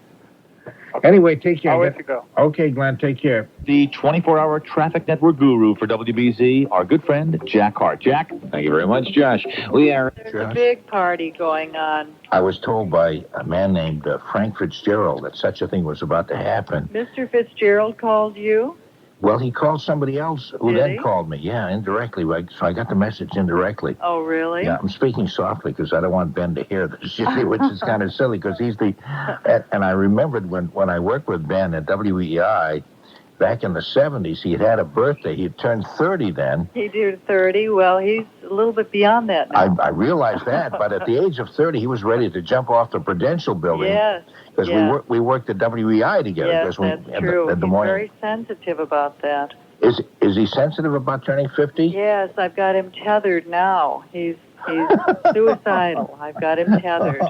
Anyway, take care. I'll let you go. Okay, Glenn, take care. The 24-hour traffic network guru for WBZ, our good friend, Jack Hart. Jack? Thank you very much, Josh. We are... There's a big party going on. I was told by a man named Frank Fitzgerald that such a thing was about to happen. Mr. Fitzgerald called you? Well, he called somebody else who Did then he? called me. Yeah, indirectly. So I got the message indirectly. Oh, really? Yeah, I'm speaking softly because I don't want Ben to hear this, you see, which is kind of silly because he's the... And I remembered when I worked with Ben at WEI back in the 70s, he had a birthday. He had turned 30 then. He did 30. Well, he's a little bit beyond that now. I realized that, but at the age of 30, he was ready to jump off the Prudential building. Yes. Because we worked at WEI together. Yes, that's true. At the He's morning. very sensitive about that. Is he sensitive about turning 50? Yes, I've got him tethered now. He's suicidal. I've got him tethered.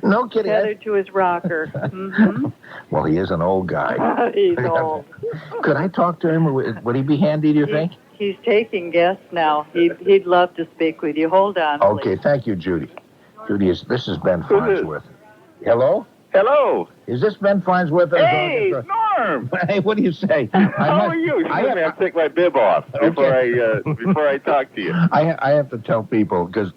No kidding. Tethered to his rocker. Mm-hmm. Well, he is an old guy. He's old. Could I talk to him? Would he be handy, do you think? He's taking guests now. He'd love to speak with you. Hold on, Okay, please. thank you, Judy. This is Ben Farnsworth. Hello? Hello. Is this Ben Farnsworth? Hey, Norm. Hey, what do you say? How are you? I have to take my bib off before I talk to you. I have to tell people because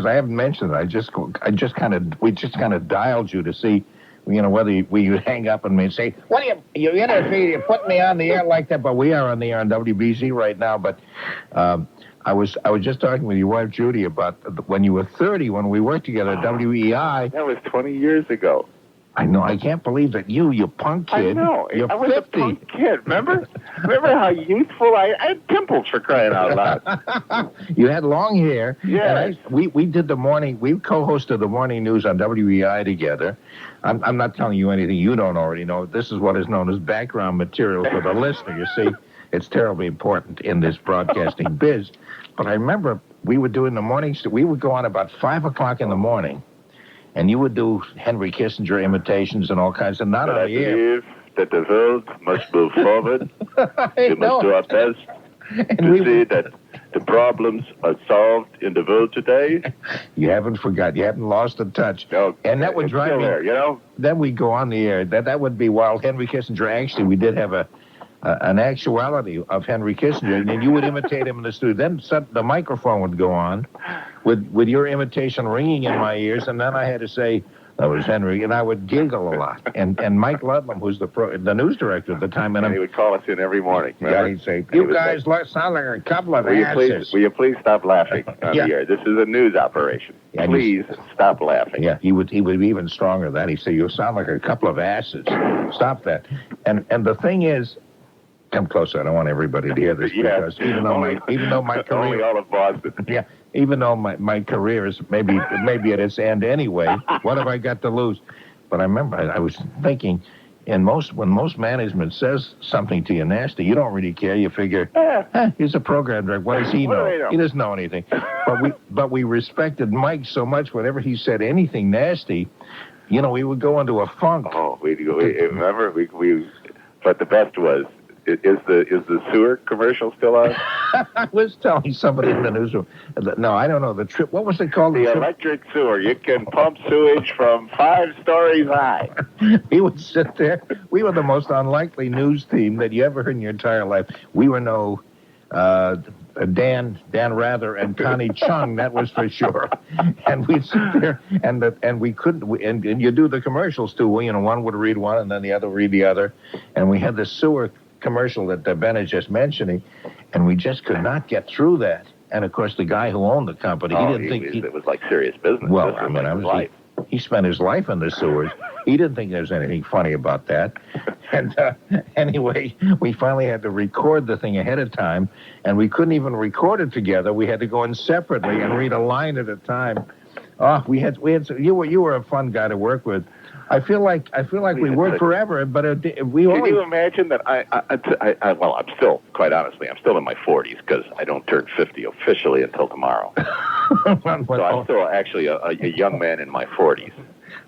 I haven't mentioned it. We just kind of dialed you to see, whether we hang up and may say, "What are you interfere? You put me on the air like that?" But we are on the air on WBZ right now. But I was just talking with your wife Judy about when you were 30 when we worked together at WEI. That was 20 years ago. I know. I can't believe that you punk kid. I know. You're I was 50. a punk kid. Remember how youthful I had pimples for crying out loud. You had long hair. Yes. And we did the morning. We co-hosted the morning news on WEI together. I'm not telling you anything you don't already know. This is what is known as background material for the listener. You see, it's terribly important in this broadcasting biz. But I remember we were doing the mornings. We would go on about 5 o'clock in the morning. And you would do Henry Kissinger imitations and all kinds of not on the air. I believe that the world must move forward. We must do our best to see that the problems are solved in the world today. You haven't forgot. You haven't lost a touch. No, and that would drive me. There, Then we'd go on the air. That would be while Henry Kissinger. Actually, we did have an actuality of Henry Kissinger, and you would imitate him in the studio. Then the microphone would go on with your imitation ringing in my ears, and then I had to say, "That was Henry," and I would giggle a lot. And Mike Ludlam, who's the news director at the time, and he would call us in every morning. Yeah, he'd say, "You guys sound like a couple of asses." Will you please stop laughing on the air? This is a news operation. Yeah, please stop laughing. Yeah, he would be even stronger than that. He'd say, "You sound like a couple of asses. Stop that." And the thing is, come closer. I don't want everybody to hear this because even though my career, only all of Boston. Yeah, even though my career is maybe at its end anyway. What have I got to lose? But I remember I was thinking, when most management says something to you nasty, you don't really care. You figure, he's a program director. What does he know? He doesn't know anything. But we respected Mike so much. Whenever he said anything nasty, we would go into a funk. Oh, remember we. But the best was. Is the sewer commercial still on? I was telling somebody in the newsroom. No, I don't know. The trip. What was it called? The electric sewer. You can pump sewage from 5 stories high. We would sit there. We were the most unlikely news team that you ever heard in your entire life. We were no Dan Rather and Connie Chung, that was for sure. And we'd sit there, and we couldn't. And you do the commercials too. One would read one, and then the other would read the other. And we had the sewer commercial that Ben is just mentioning, and we just could not get through that. And of course, the guy who owned the company, he didn't think it was like serious business. Well, he spent his life in the sewers, He didn't think there was anything funny about that. And anyway, we finally had to record the thing ahead of time, and we couldn't even record it together. We had to go in separately and read a line at a time. Oh, you were a fun guy to work with. I feel like we worked forever, but we Can only. you imagine that well, I'm still, quite honestly, I'm still in my 40s because I don't turn 50 officially until tomorrow. So I'm still actually a young man in my 40s.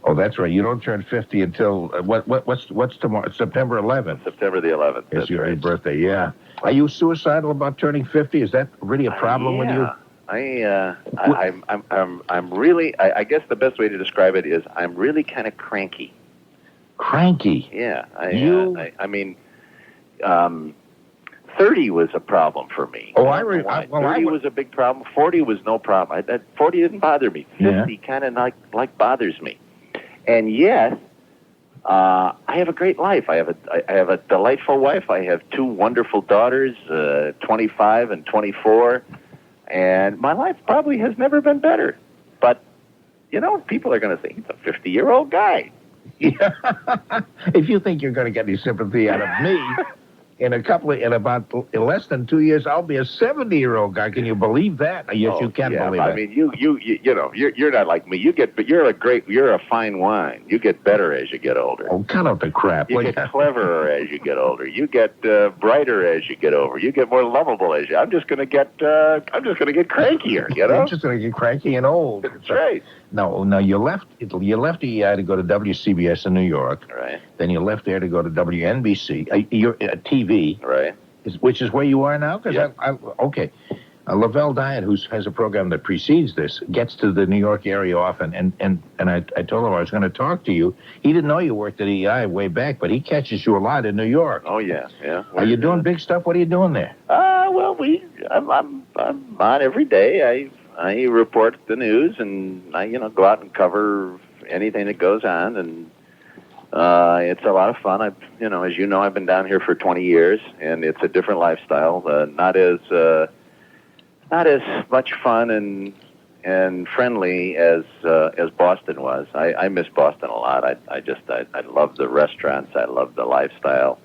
Oh, that's right. You don't turn 50 until what's tomorrow? September 11th. September the 11th. It's your birthday. Yeah. Are you suicidal about turning 50? Is that really a problem with you? I'm really, I guess the best way to describe it is I'm really kind of cranky. Cranky? Yeah. I mean, 30 was a problem for me. Oh, 30 was a big problem. 40 was no problem. 40 didn't bother me. 50 kind of like bothers me. And yet, I have a great life. I have a delightful wife. I have two wonderful daughters, 25 and 24. And my life probably has never been better. But, people are going to say, he's a 50-year-old guy. Yeah. If you think you're going to get any sympathy out of me, in about less than 2 years, I'll be a 70-year-old guy. Can you believe that? Yes, you can believe it. I mean, you're not like me. You're a fine wine. You get better as you get older. Oh, cut out the crap. You get cleverer as you get older. You get brighter as you get over. You get more lovable as you. I'm just gonna get crankier. I'm just gonna get cranky and old. That's right. No, you left EI to go to WCBS in New York. Right. Then you left there to go to WNBC, TV. Right. Which is where you are now? Yeah. Okay. Lavelle Diet, who has a program that precedes this, gets to the New York area often, and I told him I was going to talk to you. He didn't know you worked at EI way back, but he catches you a lot in New York. Oh, yeah. Are you doing big stuff? What are you doing there? Well, I'm on every day. I report the news, and I, go out and cover anything that goes on, and it's a lot of fun. As you know, I've been down here for 20 years, and it's a different lifestyle. Not as much fun and friendly as Boston was. I miss Boston a lot. I love the restaurants. I love the lifestyle.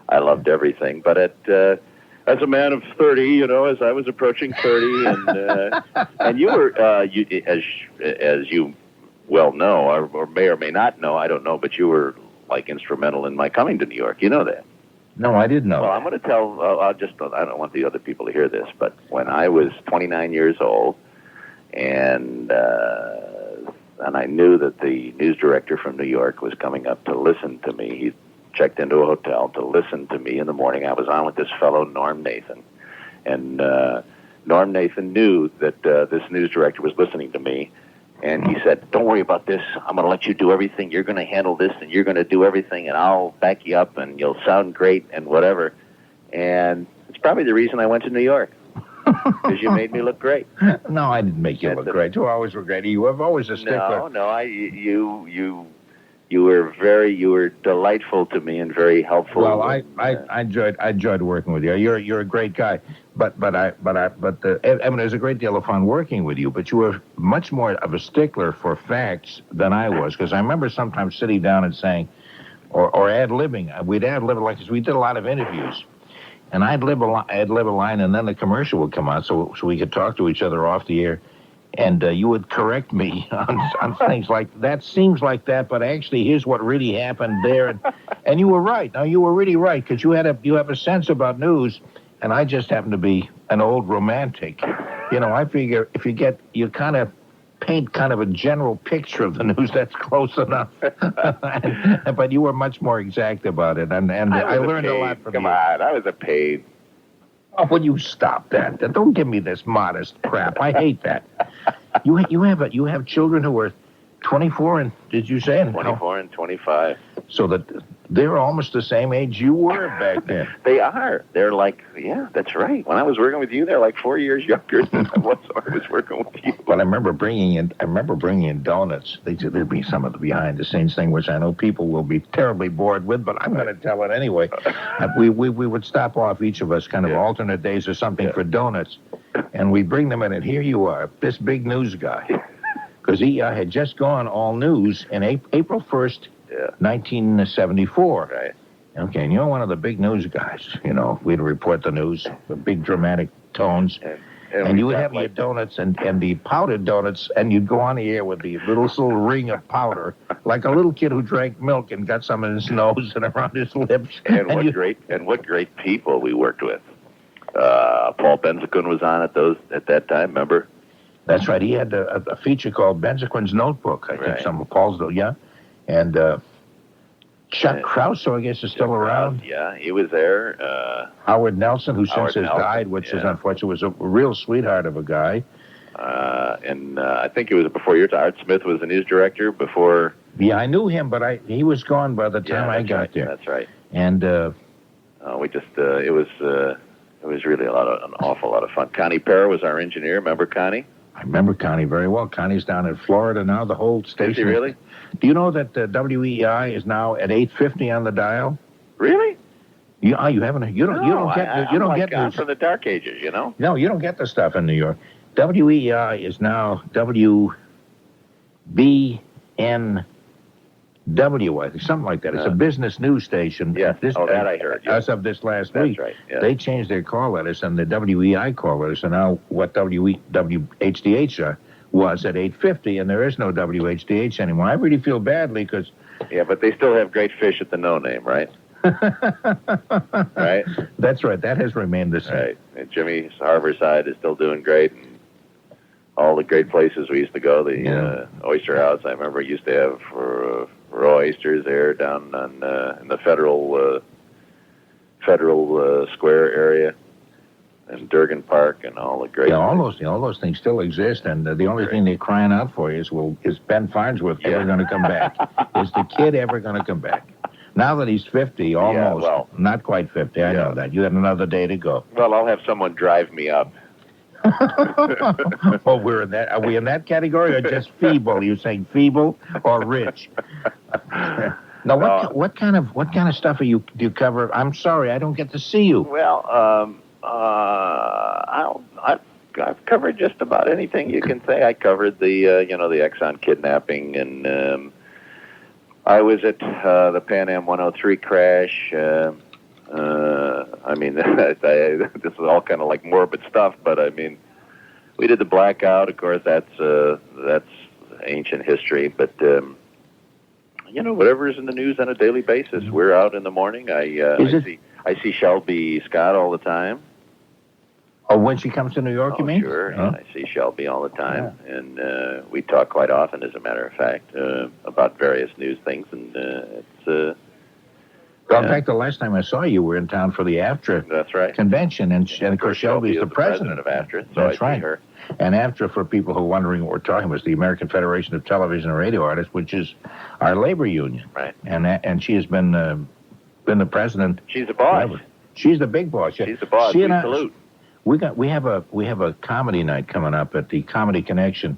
I loved everything. But as a man of 30, as I was approaching 30, and you were, as you well know, or may or may not know, I don't know, but you were like instrumental in my coming to New York. You know that? No, I didn't know. Well, I'm going to tell. I don't want the other people to hear this, but when I was 29 years old, and I knew that the news director from New York was coming up to listen to me. He checked into a hotel to listen to me in the morning. I was on with this fellow, Norm Nathan. And Norm Nathan knew that this news director was listening to me. And he said, don't worry about this. I'm going to let you do everything. You're going to handle this, and you're going to do everything, and I'll back you up, and you'll sound great, and whatever. And it's probably the reason I went to New York. Because you made me look great. No, I didn't make you look great. You always were great. You were always a stickler. No, you were delightful to me and very helpful. Well, I enjoyed working with you. You're a great guy. There's a great deal of fun working with you. But you were much more of a stickler for facts than I was, because I remember sometimes sitting down and saying, or ad-libbing. We'd ad-lib like this. We did a lot of interviews. And I'd lib a line, and then the commercial would come on, so we could talk to each other off the air. And you would correct me on things like, that seems like that, but actually here's what really happened there. And you were right. Now, you were really right, because you have a sense about news, and I just happen to be an old romantic. I figure if you kind of paint kind of a general picture of the news, that's close enough. But you were much more exact about it, and I learned a lot from you. Come on, I was a paid. Oh, will you stop that? Don't give me this modest crap. I hate that. You have children who are 24 and, did you say? 24 and 25. So that they're almost the same age you were back then. They are. They're like, yeah, that's right. When I was working with you, they're like 4 years younger than I was working with you. But I remember bringing in donuts. There'd be some of the behind the scenes thing, which I know people will be terribly bored with, but I'm going to tell it anyway. We would stop off, each of us, kind of alternate days or something, for donuts, and we bring them in, and here you are, this big news guy. Because EI had just gone all news, and April 1st, 1974. Right. Okay, and you're one of the big news guys. You know, we'd report the news, the big dramatic tones. And you would have your donuts and the powdered donuts, and you'd go on the air with the little ring of powder, like a little kid who drank milk and got some in his nose and around his lips. And what great people we worked with. Paul Benziquin was on at that time. Remember? That's right. He had a feature called Benziquin's Notebook. I think some of Paul's, yeah. And Chuck Krause, I guess, is still around. Yeah, he was there. Howard Nelson, who Howard since has Nelson, died, which is unfortunate, was a real sweetheart of a guy. And I think it was before your time. Art Smith was the news director before. Yeah, I knew him, but he was gone by the time I got there. That's right. And we just it was really an awful lot of fun. Connie Parra was our engineer. Remember Connie? I remember Connie very well. Connie's down in Florida now. The whole station. Is he really? Do you know that WEI is now at 850 on the dial? Really? You haven't. You don't get I'm news from the dark ages, you know. No, you don't get the stuff in New York. WEI is now WBNW, I think, something like that. It's a business news station. Yeah, that I heard. Yeah. As of this last That's week, right. Yeah. they changed their call letters, and the WEI call letters are now what WHDH was at 850, and there is no WHDH anymore. I really feel badly because... Yeah, but they still have great fish at the no name, right? Right? That's right. That has remained the same. Right. And Jimmy's Harborside is still doing great. And all the great places we used to go, the Oyster House, I remember used to have raw oysters there down on in the Federal Square area. And Durgan Park and all the great... Yeah, all those things still exist, and the only thing they're crying out for is Ben Farnsworth ever going to come back? Is the kid ever going to come back? Now that he's 50, almost, not quite 50, I know that. You had another day to go. Well, I'll have someone drive me up. Oh, we're in that. Are we in that category or just feeble? Are you saying feeble or rich? Now, what kind of stuff do you cover? I'm sorry, I don't get to see you. Well, I've covered just about anything you can say. I covered the Exxon kidnapping, and I was at the Pan Am 103 crash. I mean, this is all kind of like morbid stuff, but I mean, we did the blackout. Of course, that's ancient history, but whatever's in the news on a daily basis, we're out in the morning. I see Shelby Scott all the time. Oh, when she comes to New York, you mean? Sure. Yeah, I see Shelby all the time, and we talk quite often, as a matter of fact, about various news things, and it's... Well, in fact, the last time I saw you, were in town for the AFTRA convention, and of course, Shelby's the president of AFTRA, so That's I right. see her. And AFTRA, for people who are wondering what we're talking about, is the American Federation of Television and Radio Artists, which is our labor union. Right. And she has been the president. She's the boss. Forever. She's the big boss. She's the boss. We salute. We have a comedy night coming up at the Comedy Connection,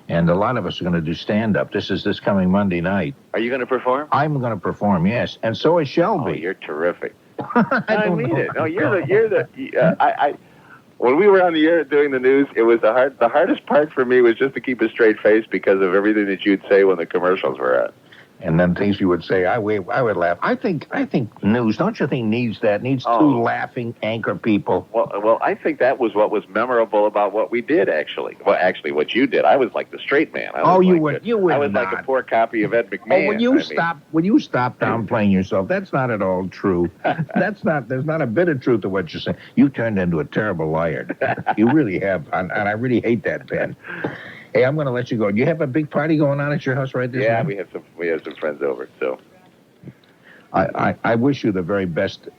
and a lot of us are going to do stand-up. This is this coming Monday night. Are you going to perform? I'm going to perform, yes, and so is Shelby. Oh, you're terrific. I mean it. No, you're the. When we were on the air doing the news, it was the hardest part for me was just to keep a straight face because of everything that you'd say when the commercials were on. And then things you would say, I would laugh. I think news, don't you think, needs two laughing anchor people? Well, I think that was what was memorable about what we did, actually. Well, actually, what you did. I was like the straight man. You were I was not. Like a poor copy of Ed McMahon. When you stop downplaying yourself, that's not at all true. There's not a bit of truth to what you're saying. You turned into a terrible liar. You really have, and I really hate that, Ben. Hey, I'm going to let you go. Do you have a big party going on at your house right this Yeah, minute? we have some friends over, so. I wish you the very best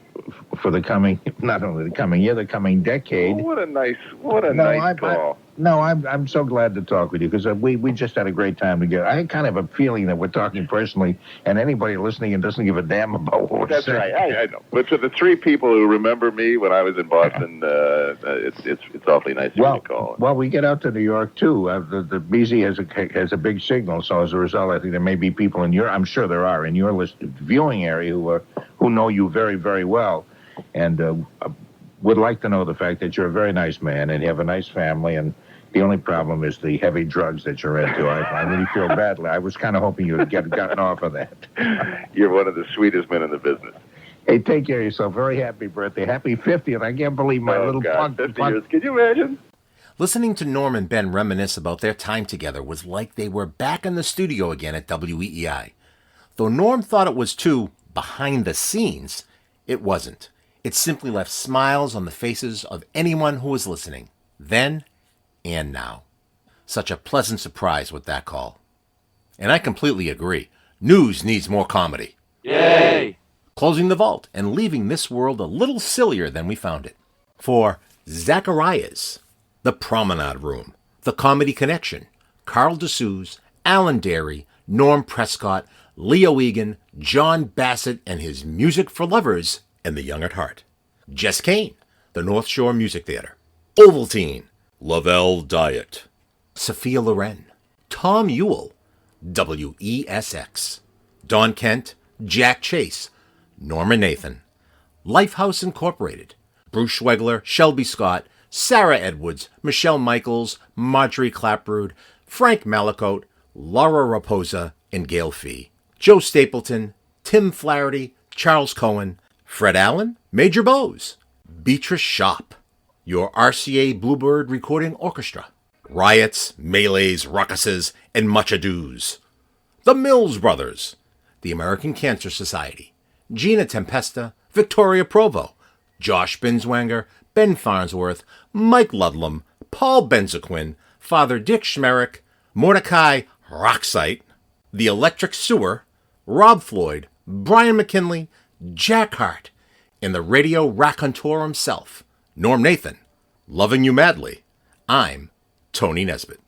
for the coming, not only the coming year, the coming decade. Oh, what a nice call. I'm so glad to talk with you because we just had a great time together. I had kind of a feeling that we're talking personally, and anybody listening and doesn't give a damn about what we're saying. That's right. I know. But to the three people who remember me when I was in Boston, it's awfully nice of you to call. Well, we get out to New York too. The BZ has a big signal, so as a result, I think there may be people I'm sure there are in your viewing area who know you very, very well, and would like to know the fact that you're a very nice man and you have a nice family, and The only problem is the heavy drugs that you're into. I really feel badly. I was kind of hoping you would get gotten off of that. You're one of the sweetest men in the business. Hey, take care of yourself. Very happy birthday. Happy 50th. I can't believe my little God, punk. 50 years. Can you imagine? Listening to Norm and Ben reminisce about their time together was like they were back in the studio again at WEEI. Though Norm thought it was too behind the scenes, it wasn't. It simply left smiles on the faces of anyone who was listening, then and now. Such a pleasant surprise with that call. And I completely agree. News needs more comedy. Yay! Closing the vault and leaving this world a little sillier than we found it. For Zacharias, The Promenade Room, The Comedy Connection, Carl DeSuze, Alan Derry, Norm Prescott, Leo Egan, John Bassett and his Music for Lovers and the Young at Heart. Jess Kane, The North Shore Music Theater. Ovaltine, Lavelle Diet. Sophia Loren, Tom Ewell, WESX. Don Kent, Jack Chase, Norma Nathan. Lifehouse Incorporated, Bruce Schwegler, Shelby Scott, Sarah Edwards, Michelle Michaels, Marjorie Clapprood, Frank Malicote, Laura Raposa, and Gail Fee. Joe Stapleton, Tim Flaherty, Charles Cohen, Fred Allen, Major Bowes, Beatrice Shop, your RCA Bluebird Recording Orchestra. Riots, melees, ruckuses, and much adoos. The Mills Brothers, the American Cancer Society, Gina Tempesta, Victoria Provo, Josh Binswanger, Ben Farnsworth, Mike Ludlam, Paul Benzequin, Father Dick Schmerich, Mordecai Rocksite, The Electric Sewer, Rob Floyd, Brian McKinley, Jack Hart, and the radio raconteur himself, Norm Nathan. Loving you madly, I'm Tony Nesbitt.